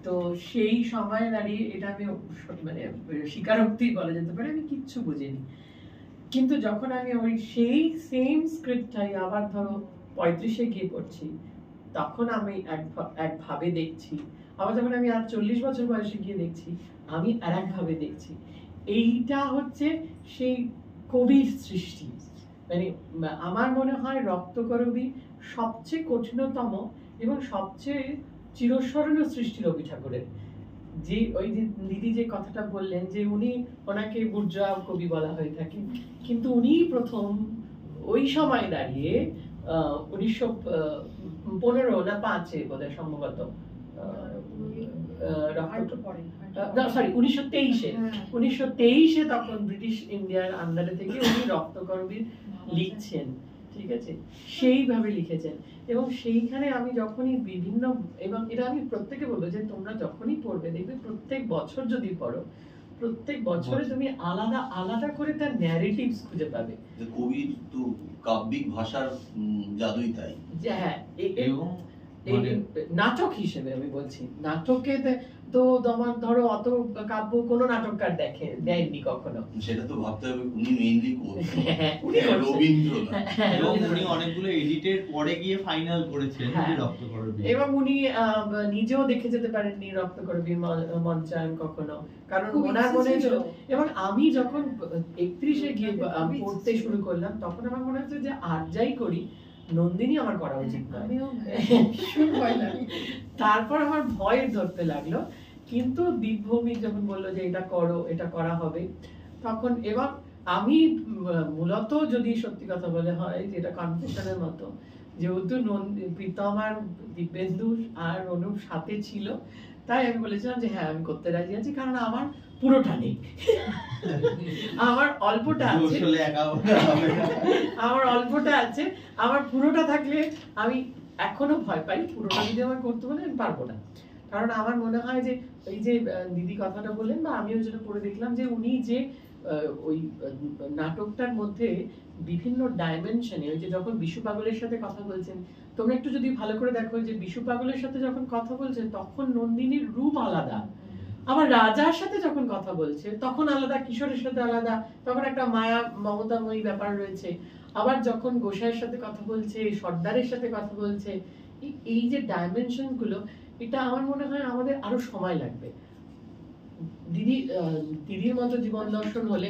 তো সেই সময় দাঁড়িয়ে এটা আমি মানে স্বীকারোক্তি বলা যেতে পারে, আমি কিচ্ছু বুঝিনি। কিন্তু যখন আমি ওই সেই সেম স্ক্রিপ্টটাই আবার ধরো 35-এ গিয়ে পড়ছি, তখন আমি একভাবে দেখছি। আবার যখন আমি আর 40 বছর বয়সে গিয়ে দেখছি, আমি আর একভাবে দেখছি। এইটা হচ্ছে সেই কবির সৃষ্টি। মানে আমার মনে হয় রক্তকরবী সবচেয়ে কঠিনতম এবং সবচেয়ে চিরস্মরণীয় সৃষ্টি রবি ঠাকুরের। যে ওই যে দিদি যে কথাটা বললেন যে ওনাকে বুর্জোয়া কবি বলা হয়ে থাকে, কিন্তু উনি প্রথম ওই সময় দাঁড়িয়ে 1915 না 5-এ বোধহয় সম্ভবত, 1923-এ তখন ব্রিটিশ ইন্ডিয়ার আন্ডারে থেকে উনি রক্তকরবী লিখছেন, ঠিক আছে, সেইভাবে লিখেছেন। এবং সেইখানে আমি যখনই বিভিন্ন, এবং এটা আমি প্রত্যেকে বলবো যে তোমরা যখনই পড়বে দেখবে প্রত্যেক বছর যদি পড়ো, প্রত্যেক বছরে তুমি আলাদা আলাদা করে তার ন্যারেটিভস খুঁজে পাবে। কবির তো কাব্যিক ভাষার জাদুই তাই। হ্যাঁ, এবং নাটক হিসেবে আমি বলছি, নাটকে তো তোমার ধরো অত কাব্য কোনো নাটককার দেয়নি কখনো, সেটা তো ভাবতে হবে উনি মেইনলি করছেন, রবীন্দ্রনাথ, এবং উনি অনেকগুলো এডিটের পরে গিয়ে ফাইনাল করেছেন রক্তকরবী, এবং উনি নিজেও দেখে যেতে পারেননি রক্তকরবী মঞ্চায়ন কখনো, কারণ ওনার মনে ছিল। এবং আমি যখন 31-এ গিয়ে পড়তে শুরু করলাম, তখন আমার মনে হচ্ছে যে আর যাই করি নন্দিনী আমার করা উচিত নয়। তারপর আমার ভয় ধরতে লাগলো, কিন্তু দীপভূমি যখন বললো যে এটা করো, এটা করা হবে, তখন এবং আমি মূলত যদি সত্যি কথা বলে হয় যেটা কনফেশনের মতো, যেহেতু প্রীতম আর দিব্যেন্দু আর অনুপ সাথে ছিল, তাই আমি বলেছিলাম যে হ্যাঁ আমি করতে রাজি আছি, কারণ আমার পুরোটা নেই, আমার অল্পটা আছে, আমার অল্পটা আছে, আমার পুরোটা থাকলে আমি এখনো ভয় পাই, পুরোটা যদি আমার করতে বলে আমি পারবো না। কারণ আমার মনে হয় যে ওই যে দিদি কথাটা বললেন বা আমিও যেটা পড়ে দেখলাম, যে উনি যে ওই নাটকটার মধ্যে বিভিন্ন ডাইমেনশনে, ওই যে যখন বিশু পাগলের সাথে কথা বলছেন, তোমরা একটু যদি ভালো করে দেখো যে বিশু পাগলের সাথে যখন কথা বলছেন তখন নন্দিনীর রূপ আলাদা, আবার রাজার সাথে যখন কথা বলছে তখন আলাদা, কিশোরের সাথে আলাদা, তখন একটা মায়া মমতাময়ী ব্যাপার রয়েছে, আবার যখন গোসাইয়ের সাথে কথা বলছে, সর্দারের সাথে কথা বলছে, এই যে ডাইমেনশন গুলো, এটা আমার মনে হয় আমাদের আরো সময় লাগবে। দিদির মতো জীবন দর্শন হলে,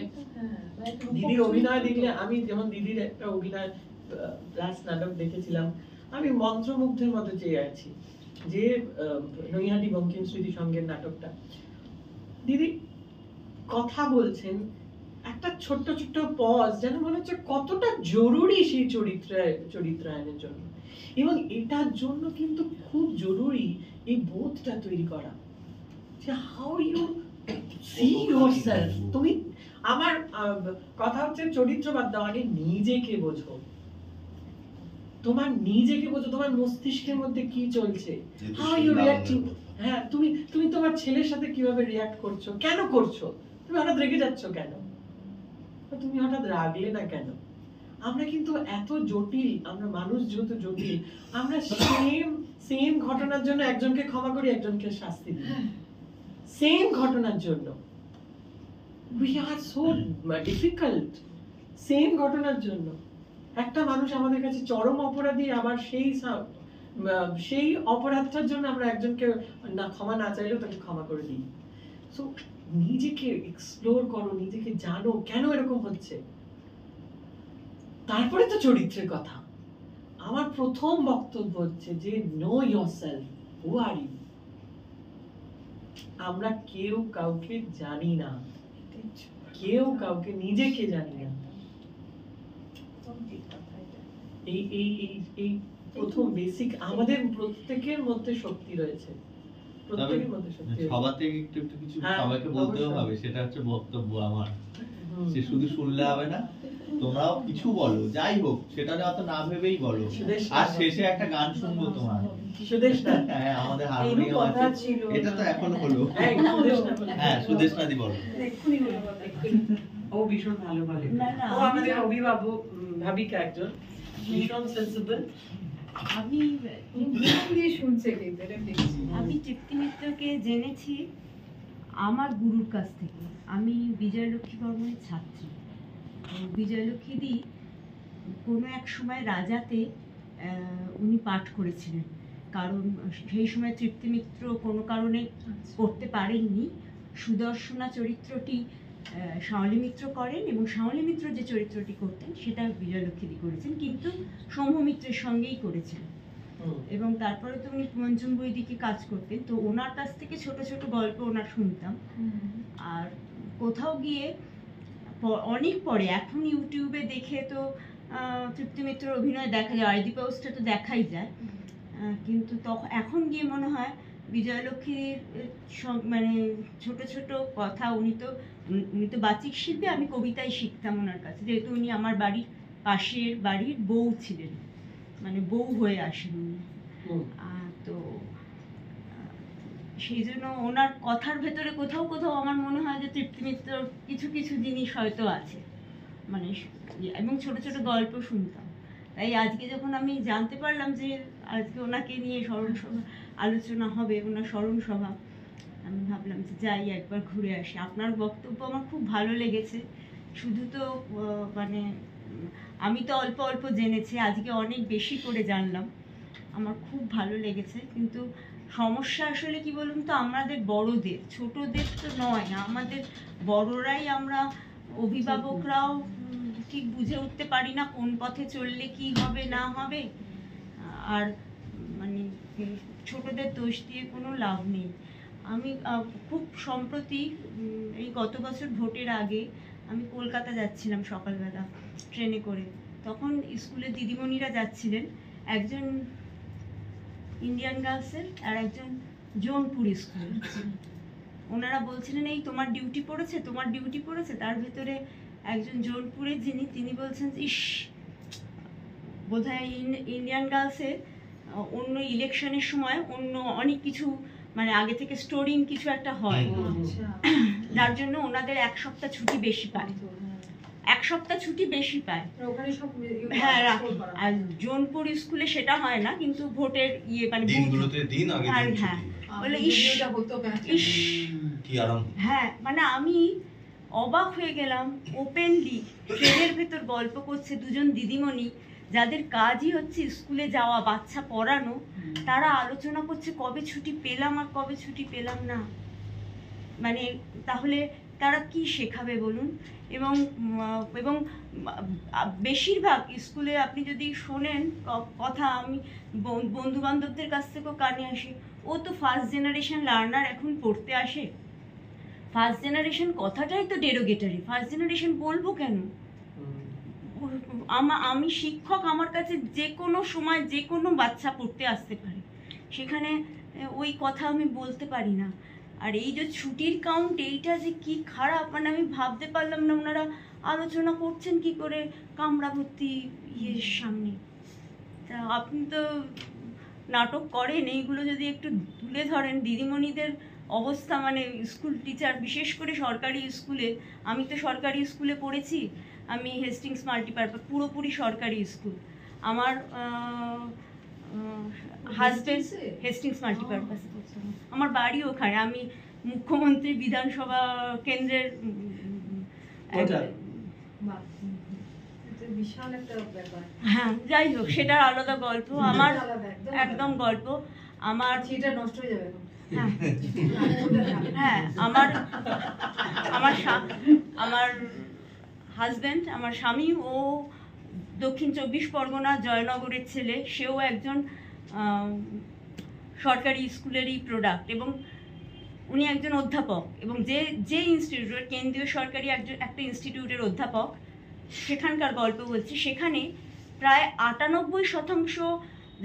দিদির অভিনয় দেখলে, আমি যেমন দিদির একটা অভিনয় লাস্ট নাটক দেখেছিলাম, আমি মন্ত্রমুগ্ধের মতো চেয়ে আছি, যে নৈহাটি বঙ্কিম স্মৃতি সংঘের নাটকটা। দিদি কথা বলছেন, একটা ছোট্ট ছোট্ট পজ, যেন মনে হচ্ছে কতটা জরুরি সেই চরিত্রায়নের জন্য। এবং এটার জন্য কিন্তু খুব জরুরি এই বোধটা তৈরি করা, যে হাউ ইউ সি ইয়োরসেলফ। তুমি, আমার কথা হচ্ছে চরিত্র বাদ দাও, আগে নিজেকে বোঝো, তোমার নিজেকে বোঝো, তোমার মস্তিষ্কের মধ্যে কি চলছে, হাউ ইউ রিঅ্যাক্টিং। হ্যাঁ, তুমি তোমার ছেলের সাথে কিভাবে রিঅ্যাক্ট করছো, কেন করছো, তুমি হঠাৎ রেগে যাচ্ছ কেন, তুমি হঠাৎ রাগলে না কেন। আমরা কিন্তু এত জটিল, আমরা মানুষ যেহেতু জটিল, আমরা সেম ঘটনার জন্য একজনকে ক্ষমা করি, একজনকে শাস্তি দিই, সেম ঘটনার জন্য। we are so difficult, same ঘটনার জন্য। একটা মানুষ আমাদের কাছে চরম অপরাধী, আবার সেই অপরাধটার জন্য আমরা একজনকে না ক্ষমা না চাইলেও তাকে ক্ষমা করে দিই। সো নিজেকে এক্সপ্লোর করো, নিজেকে জানো কেন এরকম হচ্ছে। তারপরে তো চরিত্রের কথা। আমার প্রথম বক্তব্য হচ্ছে যে know yourself, who are you. আমরা কেউ কাউকে জানি না, কেউ কাউকে নিজেকে জানি না। এই প্রথম বেসিক, আমাদের প্রত্যেকের মধ্যে শক্তি রয়েছে, প্রত্যেকের মধ্যে শক্তি। সবার থেকে একটু কিছু সবাইকে বলতেও হবে, সেটা হচ্ছে বক্তব্য আমার। সে শুধু শুনলে হবে না, তোমরাও কিছু বলো, যাই হোক সেটা অত না ভেবেই বলো। আর শেষে একটা গান শুনবো তোমার, হ্যাঁ আমাদের হারমোনিয়াম আছে, এটা তো এখন হলো। হ্যাঁ সুদেশনাদি বলো। ও ভীষণ ভালো বলে, ও আমাদের অভিভাবক, ভাবিকা একজন, ভীষণ সেন্সিবল। আমি তৃপ্তি মিত্রকে জেনেছি আমার গুরুর কাছ থেকে। আমি বিজয়লক্ষ্মী বর্মনের ছাত্রী। বিজয়লক্ষ্মীদি কোনো এক সময় রাজাতে উনি পাঠ করেছিলেন, কারণ সেই সময় তৃপ্তি মিত্র কোনো কারণে করতে পারেননি। সুদর্শনা চরিত্রটি শাওলি মিত্র করেন, এবং শাওলি মিত্র যে চরিত্রটি করতেন সেটা বিজয়লক্ষ্মীদি করেছেন, কিন্তু সৌম্য মিত্রের সঙ্গেই করেছেন। এবং তারপরে তো উনি মঞ্জুম বৈদিকে কাজ করতেন, তো ওনার কাছ থেকে ছোট ছোট গল্প ওনার শুনতাম। আর কোথাও গিয়ে অনেক পরে, এখন ইউটিউবে দেখে তো তৃপ্তি মিত্রের অভিনয় দেখা যায়, আইডি পোস্টে তো দেখাই যায়, কিন্তু তখন এখন গিয়ে মনে হয় বিজয়লক্ষ্মীর মানে ছোট ছোট কথা, উনি তো বাচিক শিল্পী, আমি কবিতাই শিখতাম ওনার কাছে, যেহেতু উনি আমার বাড়ির পাশের বাড়ির বউ ছিলেন, মানে বউ হয়ে আসেন উনি। তো সেই জন্য ওনার কথার ভেতরে কোথাও কোথাও আমার মনে হয় যে তৃপ্তি মিত্রর কিছু কিছু জিনিস হয়তো আছে, মানে, এবং ছোট ছোট গল্প শুনতাম। তাই আজকে যখন আমি জানতে পারলাম যে আজকে ওনাকে নিয়ে স্মরণ সভা আলোচনা হবে, ওনার স্মরণ সভা, আমি ভাবলাম যে যাই একবার ঘুরে আসি। আপনার বক্তব্য আমার খুব ভালো লেগেছে। শুধু তো মানে আমি তো অল্প অল্প জেনেছি, আজকে অনেক বেশি করে জানলাম, আমার খুব ভালো লেগেছে। কিন্তু সমস্যা আসলে কি বলুন তো, আমাদের বড়দের, ছোটদের তো নয়, আমাদের বড়রাই, আমরা অভিভাবকরাও ঠিক বুঝে উঠতে পারি না কোন পথে চললে কি হবে না হবে। আর মানে ছোটদের দোষ দিয়ে কোনো লাভ নেই। আমি খুব সম্প্রতি, এই গত বছর ভোটের আগে আমি কলকাতা যাচ্ছিলাম সকালবেলা ট্রেনে করে, তখন স্কুলের দিদিমণিরা যাচ্ছিলেন, একজন ইন্ডিয়ান গার্লসের আর একজন জোনপুর স্কুলের। ওনারা বলছিলেন এই তোমার ডিউটি পড়েছে, তোমার ডিউটি পড়েছে। তার ভেতরে একজন জোনপুরের তিনি বলছেন ইস, বোধহয় ইন্ডিয়ান গার্লসে অন্য ইলেকশনের সময় অন্য অনেক কিছু, মানে আগে থেকে স্টোরিং কিছু একটা হয়, যার জন্য ওনাদের এক সপ্তাহ ছুটি বেশি পায়, এক সপ্তাহ ছুটি বেশি পায়। হ্যাঁ, আর জোনপুর স্কুলে সেটা হয় না, কিন্তু ভোটের ইয়ে মানে দিনগুলোতে দিন আগে হ্যাঁ বলে ইস কি আরাম। হ্যাঁ, মানে আমি অবাক হয়ে গেলাম। ওপেনলি ট্রেনের ভেতর গল্প করছে দুজন দিদিমণি, যাদের কাজই হচ্ছে স্কুলে যাওয়া, বাচ্চা পড়ানো, তারা আলোচনা করছে কবে ছুটি পেলাম আর কবে ছুটি পেলাম না। মানে তাহলে তারা কি শেখাবে বলুন? এবং এবং বেশিরভাগ স্কুলে আপনি যদি শোনেন কথা, আমি বন্ধু বান্ধবদের কাছ থেকেও কানে আসে, ও তো ফার্স্ট জেনারেশন লার্নার এখন পড়তে আসে। ফার্স্ট জেনারেশন কথাটাই তো ডেরোগেটারি, ফার্স্ট জেনারেশন বলবো কেন? আমি শিক্ষক, আমার কাছে যে কোনো সময় যে কোনো বাচ্চা পড়তে আসতে পারে, সেখানে ওই কথা আমি বলতে পারি না। আর এই যে ছুটির কাউন্ট, এইটা যে কি খারাপ, মানে আমি ভাবতে পারলাম না ওনারা আলোচনা করছেন কি করে কামরা ভর্তি ইয়ের সামনে। তা আপনি তো নাটক করেন, এইগুলো যদি একটু তুলে ধরেন দিদিমণিদের অবস্থা, মানে স্কুল টিচার, বিশেষ করে সরকারি স্কুলে। আমি তো সরকারি স্কুলে পড়েছি, আমি হেস্টিংস মাল্টিপারপাস, পুরোপুরি সরকারি স্কুল। আমার হাজবেন্ড হেস্টিংস মাল্টিপারপাসে পড়তাম, আমার বাড়ি ওখানে। আমি মুখ্যমন্ত্রী বিধানসভা কেন্দ্রের বিশাল একটা ব্যাপার। হ্যাঁ, যাই হোক, সেটার আলাদা গল্প। আমার একদম গল্প আমার সেটা নষ্ট হয়ে যাবে। হ্যাঁ, আমার হাজবেন্ড, আমার স্বামী, ও দক্ষিণ 24 পরগনা জয়নগরের ছেলে। সেও একজন সরকারি স্কুলেরই প্রোডাক্ট, এবং উনি একজন অধ্যাপক, এবং যে ইনস্টিটিউটের, কেন্দ্রীয় সরকারি একটা ইনস্টিটিউটের অধ্যাপক, সেখানকার গল্প বলছি। সেখানে প্রায় 98%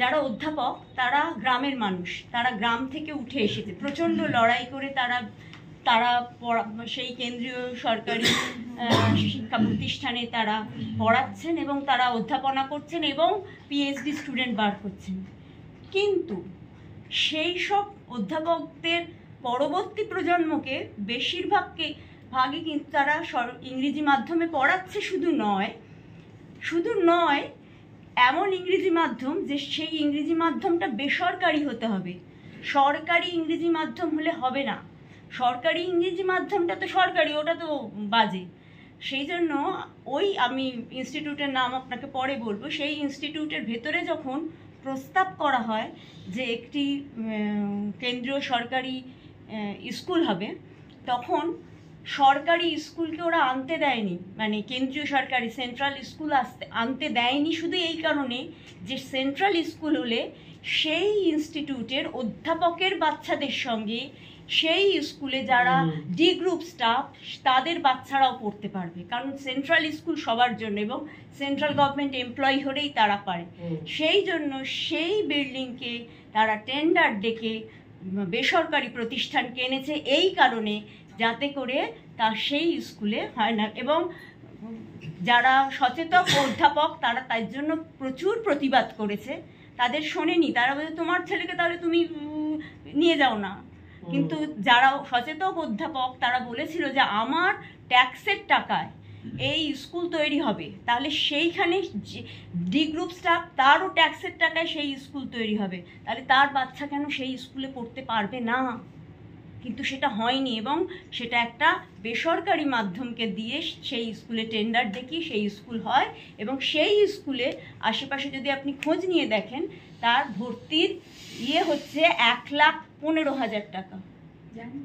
যারা অধ্যাপক তারা গ্রামের মানুষ, তারা গ্রাম থেকে উঠে এসেছে, প্রচণ্ড লড়াই করে তারা সেই কেন্দ্রীয় সরকারি শিক্ষা প্রতিষ্ঠানে তারা পড়াচ্ছেন এবং তারা অধ্যাপনা করছেন এবং পিএইচডি স্টুডেন্ট বার করছেন। কিন্তু সেই সব অধ্যাপকদের পরবর্তী প্রজন্মকে বেশিরভাগই কিন্তু তারা ইংরেজি মাধ্যমে পড়াচ্ছে। শুধু নয়, এমন ইংরেজি মাধ্যম যে সেই ইংরেজি মাধ্যমটা বেসরকারি হতে হবে, সরকারি ইংরেজি মাধ্যম হলে হবে না। সরকারি ইংরেজি মাধ্যমটা তো সরকারি, ওটা তো বাজে। সেই জন্য আমি ইনস্টিটিউটের নাম আপনাকে পরে বলবো, সেই ইনস্টিটিউটের ভেতরে যখন প্রস্তাব করা হয় যে একটি কেন্দ্রীয় সরকারি স্কুল হবে, তখন সরকারি স্কুলকে ওরা আনতে দেয়নি, মানে কেন্দ্রীয় সরকারি সেন্ট্রাল স্কুল আনতে দেয়নি শুধু এই কারণে যে সেন্ট্রাল স্কুল হলে সেই ইনস্টিটিউটের অধ্যাপকের বাচ্চাদের সঙ্গে সেই স্কুলে যারা ডি গ্রুপ স্টাফ তাদের বাচ্চারাও পড়তে পারবে, কারণ সেন্ট্রাল স্কুল সবার জন্য এবং সেন্ট্রাল গভর্নমেন্ট এমপ্লয়ি হলেই তারা পারে। সেই জন্য সেই বিল্ডিংকে তারা টেন্ডার ডেকে বেসরকারি প্রতিষ্ঠান কিনেছে এই কারণে, যাতে করে তার সেই স্কুলে হয় না। এবং যারা সচেতন অধ্যাপক তারা তার জন্য প্রচুর প্রতিবাদ করেছে, তাদের শোনেনি। তারা বলে তোমার ছেলেকে তাহলে তুমি নিয়ে যাও না। কিন্তু যারা সচেতন অধ্যাপক তারা বলেছিল যে আমার ট্যাক্সের টাকায় এই স্কুল তৈরি হবে, তাহলে সেইখানে ডি গ্রুপ স্টাফ তারও ট্যাক্সের টাকায় সেই স্কুল তৈরি হবে, তাহলে তার বাচ্চা কেন সেই স্কুলে পড়তে পারবে না? কিন্তু সেটা হয়নি, এবং সেটা একটা বেসরকারি মাধ্যমকে দিয়ে সেই স্কুলে টেন্ডার দেখি সেই স্কুল হয়, এবং সেই স্কুলে আশেপাশে যদি আপনি খোঁজ নিয়ে দেখেন তার ভর্তির হচ্ছে 1,15,000 টাকা। জানি।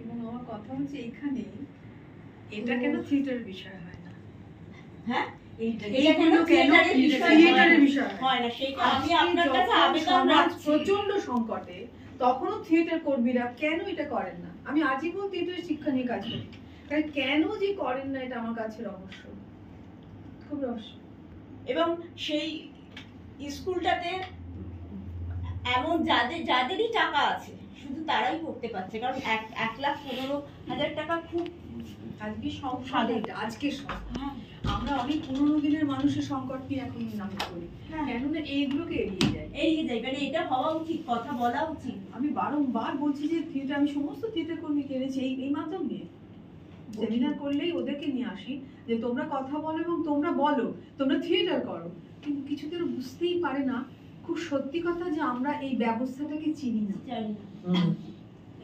এবং আমার কথা হচ্ছে এখানে এটা কেন থিয়েটারের বিষয় হয় না? হ্যাঁ, প্রচন্ড সংকটে তখনও থিয়েটার কর্মীরা কেন এটা করেন না? আমি আজীবন থিয়েটারের শিক্ষা নিয়ে কাজ করি, কেন যে করেন না এটা আমার কাছে রহস্য, খুব রহস্য। এবং সেই স্কুলটাতে এমন যাদেরই টাকা আছে শুধু তারাই করতে পারছে, কারণ 1,15,000 টাকা খুব আজকে সংকট, আজকে আমরা অনেক পুরোনো দিনের মানুষের সংকট নিয়ে এখন নাম করি, কেননা এইগুলোকে এড়িয়ে যায়, মানে এটা হওয়া উচিত, কথা বলা উচিত। আমি বারংবার বলছি যে থিয়েটার, আমি সমস্ত থিয়েটার কর্মীকে এনেছি এই মাধ্যম নিয়ে সেমিনার করলেই ওদেরকে নিয়ে আসি যে তোমরা কথা বলো এবং তোমরা বলো, তোমরা থিয়েটার করো, কিন্তু কিছুদের বুঝতেই পারে না খুব সত্যি কথা যে আমরা এই ব্যবস্থাটাকে চিনি না, জানি না।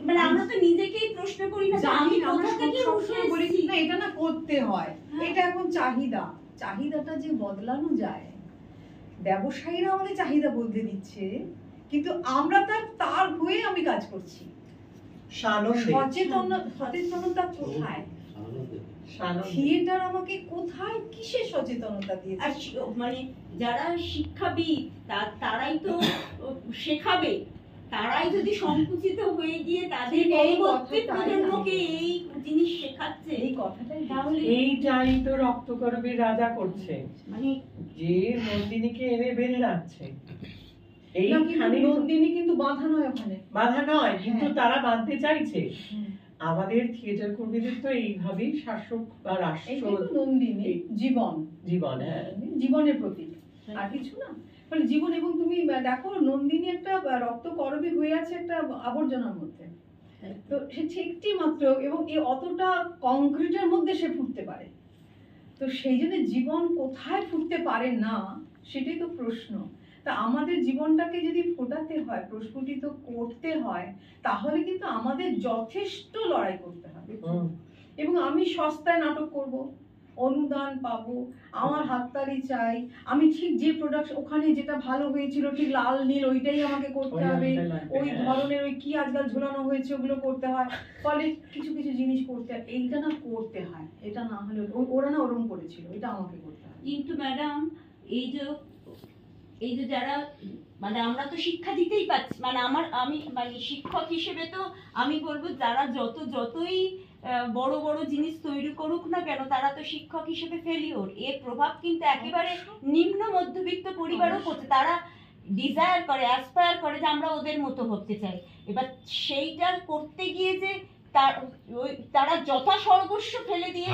মানে আমরা তো নিজেকেই প্রশ্ন করি না, জানি আমি না, কোথা থেকে বলি না এটা না করতে হয়, এটা এখন চাহিদাটা যে বদলানো যায়, ব্যবসায়ীরা আমাদের চাহিদা বদলে দিচ্ছে, কিন্তু আমরা তার হয়ে আমি কাজ করছি, সচেতনতা কোথায়? থিয়েটার আমাকে কোথায় কিসের সচেতনতা দিয়েছে? আর মানে যারা শিক্ষাবিদ তারাই তো শেখাবে, তারাই যদি সংকুচিত হয়ে গিয়ে তাদের পরবর্তী প্রজন্মকে এই জিনিস শেখাচ্ছে, এই কথাটাই তাহলে এইটাই তো রক্তকরবীর রাজা করছে, মানে যে নন্দিনীকে এনে বেঁধে রাখছে। এইখানে নন্দিনী কিন্তু বাধা নয়, ওখানে বাধা নয়, কিন্তু তারা বাঁধতে চাইছে। আমাদের থিয়েটার কর্মীদের তো এইভাবেই শাসক বা রাষ্ট্র, নন্দিনী জীবন, জীবন, জীবনের প্রতীক, আর কিছু না। মানে জীবন। এবং তুমি দেখো নন্দিনী একটা রক্তকরবী হয়ে আছে একটা আবর্জনার মধ্যে, তো সে ঠিকটি মাত্র, এবং এই অতটা কংক্রিটের মধ্যে সে ফুটতে পারে। তো সেই জন্য জীবন কোথায় ফুটতে পারে না, সেটাই তো প্রশ্ন। তা আমাদের জীবনটাকে যদি ফোটাতে হয়, প্রস্ফুটিত করতে হয়, তাহলে কিন্তু আমাদের যথেষ্ট লড়াই করতে হবে। এবং আমি সস্তায় নাটক করব, অনুদান পাবো, আমার হাততালি চাই, আমি ঠিক যে প্রোডাক্ট ওখানে যেটা ভালো হয়েছিল ঠিক লাল নীল ওইটাই আমাকে করতে হবে, ওই ধরনের ওই কি আজকাল ঝুলানো হয়েছে ওগুলো করতে হয়। ফলে কিছু কিছু জিনিস করতে হয়, এইটা না করতে হয়, এটা না হলে ওরা না ওরম করেছিল, এটা আমাকে করতে হয়। কিন্তু ম্যাডাম এই যে যারা মানে আমরা তো শিক্ষা দিতেই পাচ্ছি, মানে আমি মানে শিক্ষক হিসেবে তো আমি বলবো যারা যতই বড় বড় জিনিস তৈরি করুক না কেন, তারা তো শিক্ষক হিসেবে ফেলিওর। এর প্রভাব কিন্তু একেবারে নিম্ন মধ্যবিত্ত পরিবারও করছে। তারা ডিজায়ার করে, অ্যাসপায়ার করে যে আমরা ওদের মতো হতে চাই। এবার সেইটা করতে গিয়ে যে তারা যথা সর্বস্ব ফেলে দিয়ে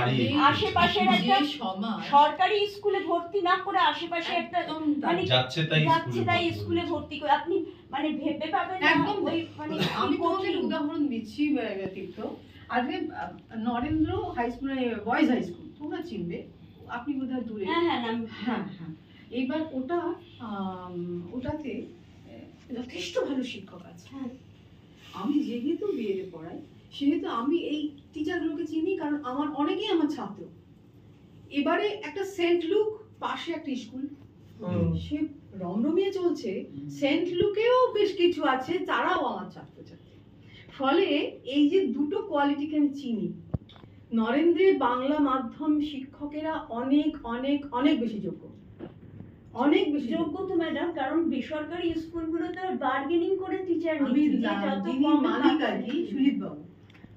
আশেপাশের একটা সরকারি স্কুলে ভর্তি না করে আশেপাশে একটা মানে যাচ্ছে তাই স্কুলে ভর্তি করে আপনি মানে ভেবে পাবেন একদম। মানে আমি তোমাকে উদাহরণ দিচ্ছি তীর্থ। আজকে Narendra high school, boys high school তোমরা চিনবে, আপনি বোধহয় দূরে। হ্যাঁ, এইবার ওটাতে যথেষ্ট ভালো শিক্ষক আছে। আমি যেহেতু বিএডে পড়াই, সেহেতু আমি এই টিচারগুলোকে চিনি, কারণ আমার অনেকেই আমার ছাত্র। এবারে একটা সেন্ট লুক পাশে একটা স্কুল, সে রমরমিয়ে চলছে। সেন্ট লুকেও বেশ কিছু আছে, তারাও আমার ছাত্রছাত্রী। ফলে এই যে দুটো কোয়ালিটিকে আমি চিনি। নরেন্দ্রে বাংলা মাধ্যম শিক্ষকেরা অনেক অনেক অনেক বেশি যোগ্য, অনেক বেশি যোগ্য তো ম্যাডাম, কারণ বেসরকারি স্কুলগুলোতে বার্গেনিং করে টিচার যিনি মালিক আর কি সুজিত বাবু।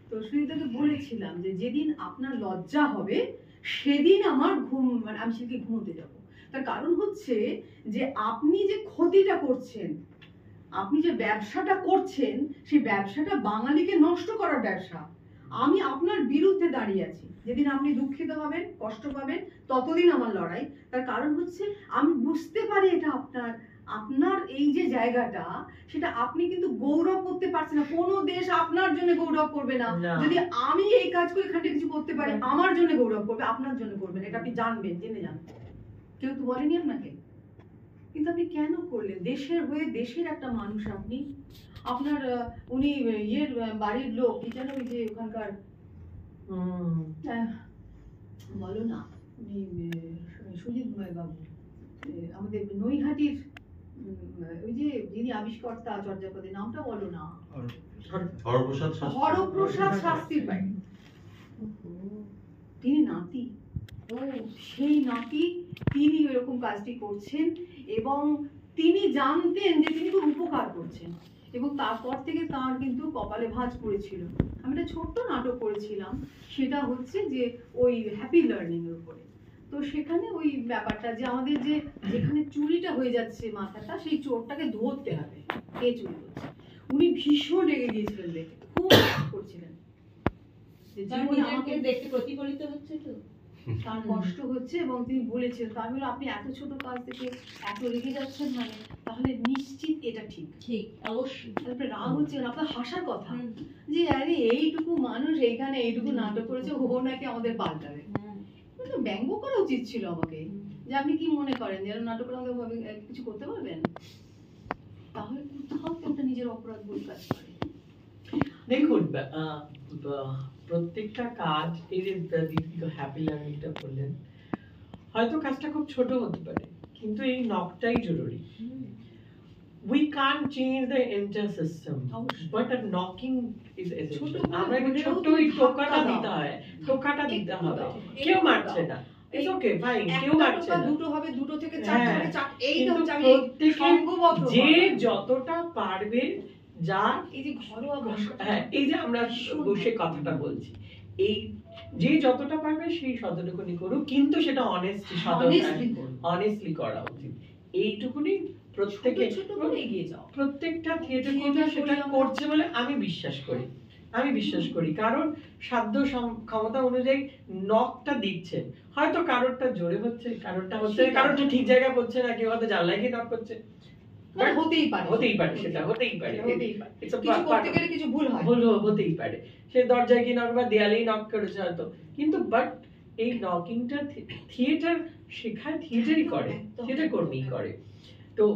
তো সুজিতকে বলেছিলাম যে যেদিন আপনার লজ্জা হবে সেদিন আমার মানে আমি সেদিকে ঘুমোতে যাব। তার কারণ হচ্ছে যে আপনি যে ক্ষতিটা করছেন, আপনি যে ব্যবসাটা করছেন, সেই ব্যবসাটা বাঙালিকে নষ্ট করার ব্যবসা। আমি আপনার বিরুদ্ধে দাঁড়িয়ে আছি। যেদিন আপনি দুঃখিত হবেন, কষ্ট পাবেন, ততদিন আমার লড়াই। তার কারণ হচ্ছে আমি বুঝতে পারি এটা আপনার এই যে জায়গাটা, সেটা আপনি কিন্তু গৌরব করতে পারছেন না। কোনো দেশ আপনার জন্য গৌরব করবে না। যদি আমি এই কাজ করে এখানে কিছু করতে পারি, আমার জন্য গৌরব করবে, আপনার জন্য করবে না। এটা আপনি জানবেন, জেনে যান। কেউ তো বলেনি আপনাকে, কিন্তু আপনি কেন করলেন? দেশের হয়ে, দেশের একটা মানুষ আপনি। আপনার উনি ইয়ের বাড়ির লোক, কি যেন ওই যে ওখানকার বলো না, উনি সুজিত বাবু, আমাদের নৈহাটির ওই যে যিনি আবিষ্কর্তা চর্যাপদের, নামটা বলো না, হরপ্রসাদ শাস্ত্রীর বাড়ি। তিনি নাতি, সেই নাতি, তিনি এরকম কাজটি করছেন এবং তিনি জানতেন যে তিনি খুব উপকার করছেন, এবং তারপর থেকে তার কিন্তু কপালে ভাঁজ পড়েছিল। আমি একটা ছোট্ট নাটক করেছিলাম, সেটা হচ্ছে যে ওই হ্যাপি লার্নিং এর উপরে। তো সেখানে ওই ব্যাপারটা যে আমাদের যে যেখানে চুরিটা হয়ে যাচ্ছে মাথাটা, সেই চোরটাকে ধরতে হবে, কে চুরি করছে। উনি ভীষণ রেগে গিয়েছিলেন, দেখে খুব করছিলেন, আমাকে দেখতে প্রতিফলিত হচ্ছে, তো তার কষ্ট হচ্ছে, এবং তিনি বলেছেন, তো আমি বললাম আপনি এত ছোট কাজ থেকে এত রেগে যাচ্ছেন, মানে তাহলে নিশ্চিত এটা ঠিক অবশ্যই। তারপরে রাগ হচ্ছে, আপনার হাসার কথা যে আরে এইটুকু মানুষ এইখানে এইটুকু নাটক করেছে, ও নাকি আমাদের পাল্টাবে। ব্যঙ্গ করা উচিত ছিল আমাকে, যে আপনি কি মনে করেন যে নাটক করে আমাদের কিছু করতে পারবেন? তাহলে কোথাও একটা নিজের অপরাধ বোধ কাজ করে। দেখুন, প্রত্যেকটা কাজ, এই যে দিদি হ্যাপি লার্নিংটা করলেন, হয়তো কাজটা খুব ছোট হতে পারে, কিন্তু এই নকটাই জরুরি। we can't change the entire system, but a knocking is essential. আমরা ছোট ওই টোকাটা দিতে হয়, টোকাটা দিতে হবে। কেউ মারছে না, it's okay, fine, কেউ মারছে না। দুটো হবে, দুটো থেকে চারটে হবে, এইটা হচ্ছে আমি যে যতটা পারবে, যা এই যে ঘরোয়া হ্যাঁ, এই যে আমরা বসে কথাটা বলছি, এই যে যতটা পারবে সেই ততটুকুনি করুক, কিন্তু সেটা অনেস্টলি করা উচিত। এইটুকুনি প্রত্যেকে প্রত্যেকটা থিয়েটার কর্মী সেটা করছে বলে আমি বিশ্বাস করি, কারণ সাধ্য ক্ষমতা অনুযায়ী নকটা দিচ্ছেন। হয়তো কারোরটা জোরে হচ্ছে, কারোরটা হচ্ছে, কারোরটা ঠিক জায়গায় পড়ছে না, কেউ হয়তো জানলায় গিয়ে নক করছে, হতেই পারে সেটা হতেই পারে, কিছু ভুল হতেই পারে, সে দরজায় গিয়ে নক বা দেয়ালেই নক করেছে হয়তো, কিন্তু বাট এই নকিংটা থিয়েটার শেখায়, থিয়েটারই করে, থিয়েটার কর্মী করে। তো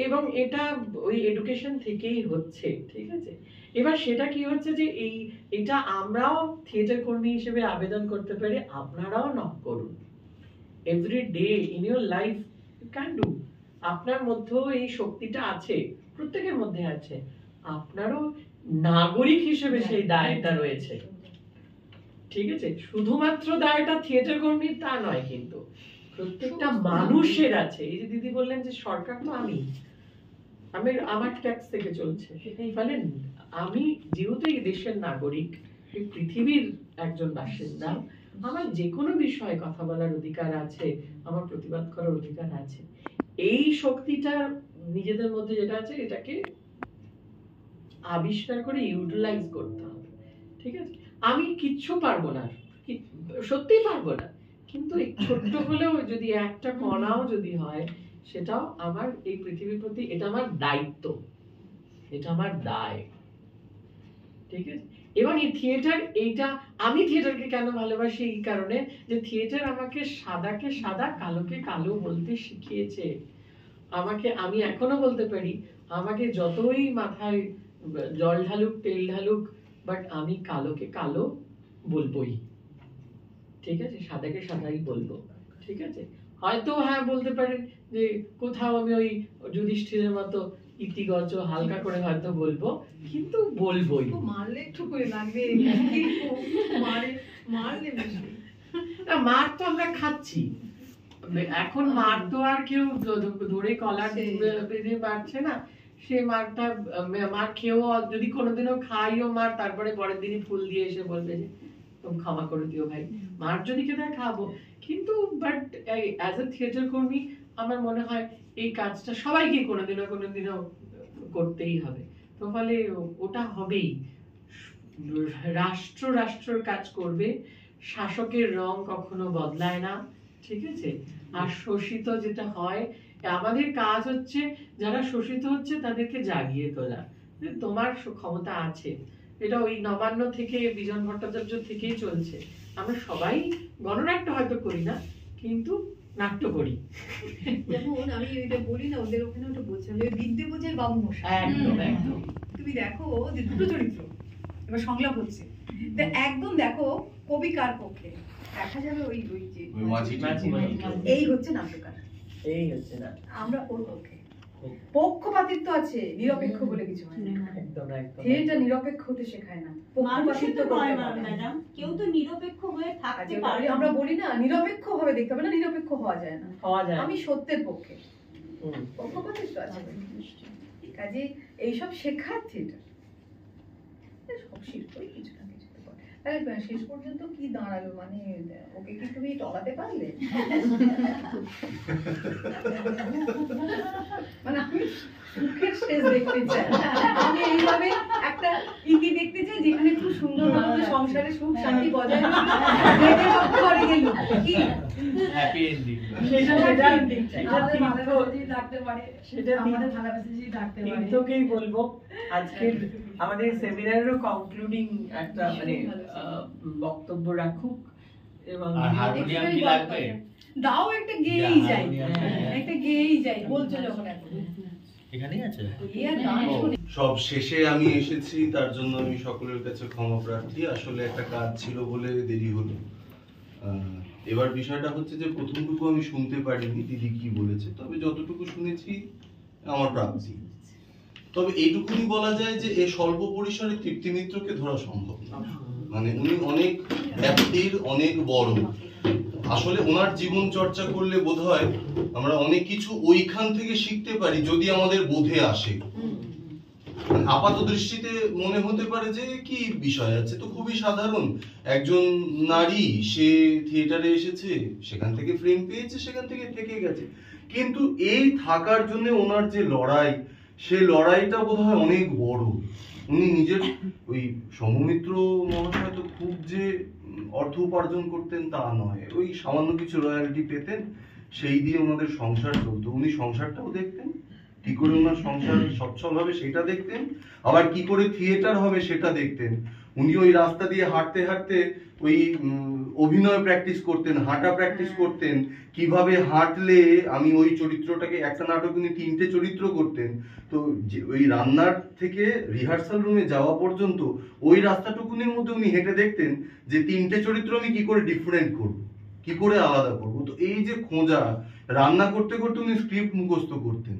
এবং এটা ওই এডুকেশন থেকেই হচ্ছে, ঠিক আছে। এবার সেটা কি হচ্ছে যে এটা আমরাও থিয়েটার কর্মী হিসেবে আবেদন করতে পারি, আপনারাও নক করুন every day in your life, you can do. আপনার মধ্যেও এই শক্তিটা আছে, প্রত্যেকের মধ্যে আছে, আপনারও নাগরিক হিসেবে সেই দায়টা রয়েছে, ঠিক আছে। শুধুমাত্র দায়টা থিয়েটার কর্মীর তা নয়, কিন্তু প্রত্যেকটা মানুষের আছে। এই যে দিদি বললেন যে সরকার তো আমার ট্যাক্স থেকে চলছে, ফলে আমি যেহেতু এই দেশের নাগরিক, এই পৃথিবীর একজন বাসিন্দা, আমার যে কোনো বিষয়ে কথা বলার অধিকার আছে, আমার প্রতিবাদ করার অধিকার আছে। এই শক্তিটা নিজেদের মধ্যে যেটা আছে, এটাকে আবিষ্কার করে ইউটিলাইজ করতে হবে, ঠিক আছে। আমি কিচ্ছু পারবো না, সত্যিই পারবো না, কিন্তু ছোট্ট হলেও যদি একটা কণাও যদি হয়, সেটাও আমার এই পৃথিবীর প্রতি, এটা আমার দায়িত্ব, এটা আমার দায়, ঠিক আছে। এবং এই থিয়েটার, এইটা আমি থিয়েটারকে কেন ভালোবাসি, এই কারণে যে থিয়েটার আমাকে সাদাকে সাদা, কালোকে কালো বলতে শিখিয়েছে। আমি এখনো বলতে পারি, আমাকে যতই মাথায় জল ঢালুক, তেল ঢালুক, বাট আমি কালোকে কালো বলবোই, ঠিক আছে, সাদাকে সাদাই বলবো, ঠিক আছে। হয়তো হ্যাঁ বলতে পারেন যে কোথাও আমি ওই যুধিষ্ঠিরের মতো ইতিগত হালকা করে হয়তো বলবো, কিন্তু বলবোই। মারলে একটু করে লাগবে, মারলে মার তো আমরা খাচ্ছি এখন, মার তো আর কেউ ধরে কলার বেঁধে মারছে না, সে মারটা মার খেয়েও যদি কোনোদিনও খাইও মার, তারপরে পরের দিনই ফুল দিয়ে এসে বলবে যে তুমি ক্ষমা করে দিও ভাই, মার যদি খেতে খাবো। কিন্তু বাট অ্যাজ এ থিয়েটার কর্মী আমার মনে হয় এই কাজটা সবাইকে কোনোদিনও করতেই হবে। তো ফলে ওটা হবেই, রাষ্ট্রের কাজ করবে, শাসকের রং কখনো বদলায় না, ঠিক আছে। আর শোষিত যেটা হয়, আমাদের কাজ হচ্ছে যারা শোষিত হচ্ছে তাদেরকে জাগিয়ে তোলা, তোমার ক্ষমতা আছে। এটা ওই নবান্ন থেকে, বিজন ভট্টাচার্য থেকেই চলছে। আমরা সবাই গণনাট্য হয়তো করি না, কিন্তু নাট্য করি। যেমন আমি ওইটা বলি না, ওদের ওখানে ওটা বলছিলাম, বিদ্যে বোঝায় বাবু মশাই, একদম একদম। তুমি দেখো যে দুটো চরিত্র এবার সংলাপ হচ্ছে, একদম দেখো কবি কার পক্ষে, দেখা যাবে ওই যে এই হচ্ছে নাট্যকার, এই হচ্ছে না, আমরা ওর পক্ষে। পক্ষপাতিত্ব আছে, নিরপেক্ষ বলে কিছু হয় না। একদম একদম। থিয়েটার নিরপেক্ষ হতে শেখায় না, পক্ষপাতিত্ব করতে হয় ম্যাডাম। কেউ তো নিরপেক্ষ হয়ে থাকতে পারে, আমরা বলি না নিরপেক্ষ ভাবে দেখতে হবে না, নিরপেক্ষ হওয়া যায় না, আমি সত্যের পক্ষে, পক্ষপাতিত্ব আছে। কাজে এইসব শেখার থিয়েটার, সব শিল্পই কিছু না কিছু। তাহলে শেষ পর্যন্ত কি দাঁড়ালো, মানে ওকে কি তুমি টলাতে পারলে? মানে আমি সুখের শেষ দেখতে চাই, আমি এইভাবে একটা ইতি দেখতে চাই যেখানে খুব সুন্দরভাবে সংসারে সুখ শান্তি বজায় করে গেল, কি হ্যাপি এন্ডিং, সেটা আমাদের ভালোবাসাতেই থাকতে পারে, সেটা আমাদের ভালোবাসাতেই থাকতে পারে। তোকেই বলবো, আজকে আমাদের সেমিনারেরও কনক্লুডিং একটা মানে বক্তব্য রাখুক, এবং হারমোনিয়াম কি লাগবে দাও, একটা গেয়েই যাই, একটা গেয়েই যাই বলছো যখন এখন এখানেই আছে। সব শেষে আমি এসেছি, তার জন্য আমি সকলের কাছে ক্ষমা প্রার্থী। আসলে একটা কাজ ছিল বলে দেরি হলো। এবার বিষয়টা হচ্ছে যে প্রথমটুকু আমি শুনতে পারিনি দিদি কি বলেছে, তবে যতটুকু শুনেছি আমার প্রাপ্তি। তবে এইটুকুনি বলা যায় যে এই স্বল্প পরিসরে তৃপ্তি মিত্রকে ধরা সম্ভব না, মানে উনি অনেক ব্যাপ্তির, অনেক বড়। আসলে ওনার জীবন চর্চা করলে বোধহয় আমরা অনেক কিছু ওইখান থেকে শিখতে পারি যদি আমাদের বোধে আসে। আপাত দৃষ্টিতে মনে হতে পারে যে কি বিষয় আছে, তো খুবই সাধারণ, একজন নারী সে থিয়েটারে এসেছে, সেখান থেকে ফ্রেম পেয়েছে, সেখান থেকে থেকে গেছে, কিন্তু এই থাকার জন্য ওনার যে লড়াই, সে লড়াইটা বোধহয় অনেক বড়। উনি নিজের ওই সৌমিত্র মহাশয় তো খুব যে অর্থ উপার্জন করতেন তা নয়, ওই সামান্য কিছু রয়্যালটি পেতেন, সেই দিয়ে ওনাদের সংসার চলতো। উনি সংসারটাও দেখতেন, কি করে ওনার সংসার সচ্ছল হবে সেটা দেখতেন, আবার কি করে থিয়েটার হবে সেটা দেখতেন। উনি ওই রাস্তা দিয়ে হাঁটতে হাঁটতে ওই অভিনয় প্র্যাকটিস করতেন, হাঁটা প্র্যাকটিস করতেন, কিভাবে হাঁটলে আমি ওই চরিত্রটাকে, একটা নাটক উনি 3টে চরিত্র করতেন, তো ওই রান্নার থেকে রিহার্সাল রুমে যাওয়া পর্যন্ত ওই রাস্তাটুকুনির মধ্যে উনি হেঁটে দেখতেন যে 3টে চরিত্র আমি কি করে ডিফারেন্ট করব, কি করে আলাদা করব। তো এই যে খোঁজা, রান্না করতে করতে উনি স্ক্রিপ্ট মুখস্থ করতেন,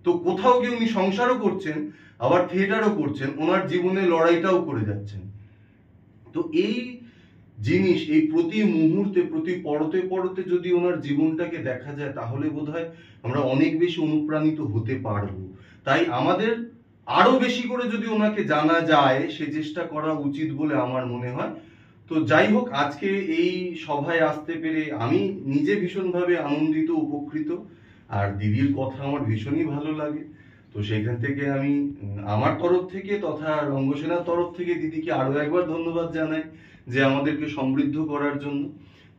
তো কোথাও গিয়ে উনি সংসারও করছেন, আবার থিয়েটারও করছেন, ওনার জীবনে লড়াইটাও করে যাচ্ছেন। তো এই জিনিস, এই প্রতি মুহূর্তে, প্রতি পরতে পরতে যদি ওনার জীবনটাকে দেখা যায়, তাহলে বোধহয় আমরা অনেক বেশি অনুপ্রাণিত হতে পারবো। তাই আমাদের আরো বেশি করে যদি ওনাকে জানা যায়, সে চেষ্টা করা উচিত বলে আমার মনে হয়। তো যাই হোক, আজকে এই সভায় আসতে পেরে আমি নিজে ভীষণভাবে আনন্দিত, উপকৃত, আর দিদির কথা আমার ভীষণই ভালো লাগে। তো সেখান থেকে আমি আমার তরফ থেকে তথা রঙ্গসেনার তরফ থেকে দিদিকে আরো একবার ধন্যবাদ জানাই যে আমাদেরকে সমৃদ্ধ করার জন্য।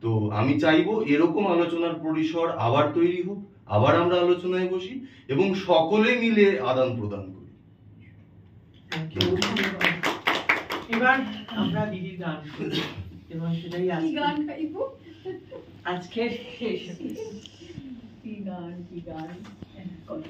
তো আমি চাইবো এরকম আলোচনার পরিসর আবার তৈরি হোক, আবার আমরা আলোচনায় বসি এবং সকলে মিলে আদান প্রদান করি। এবার আমরা দিদির গান করি এবং সেটাই গান গাইবো আজকের কি গান কত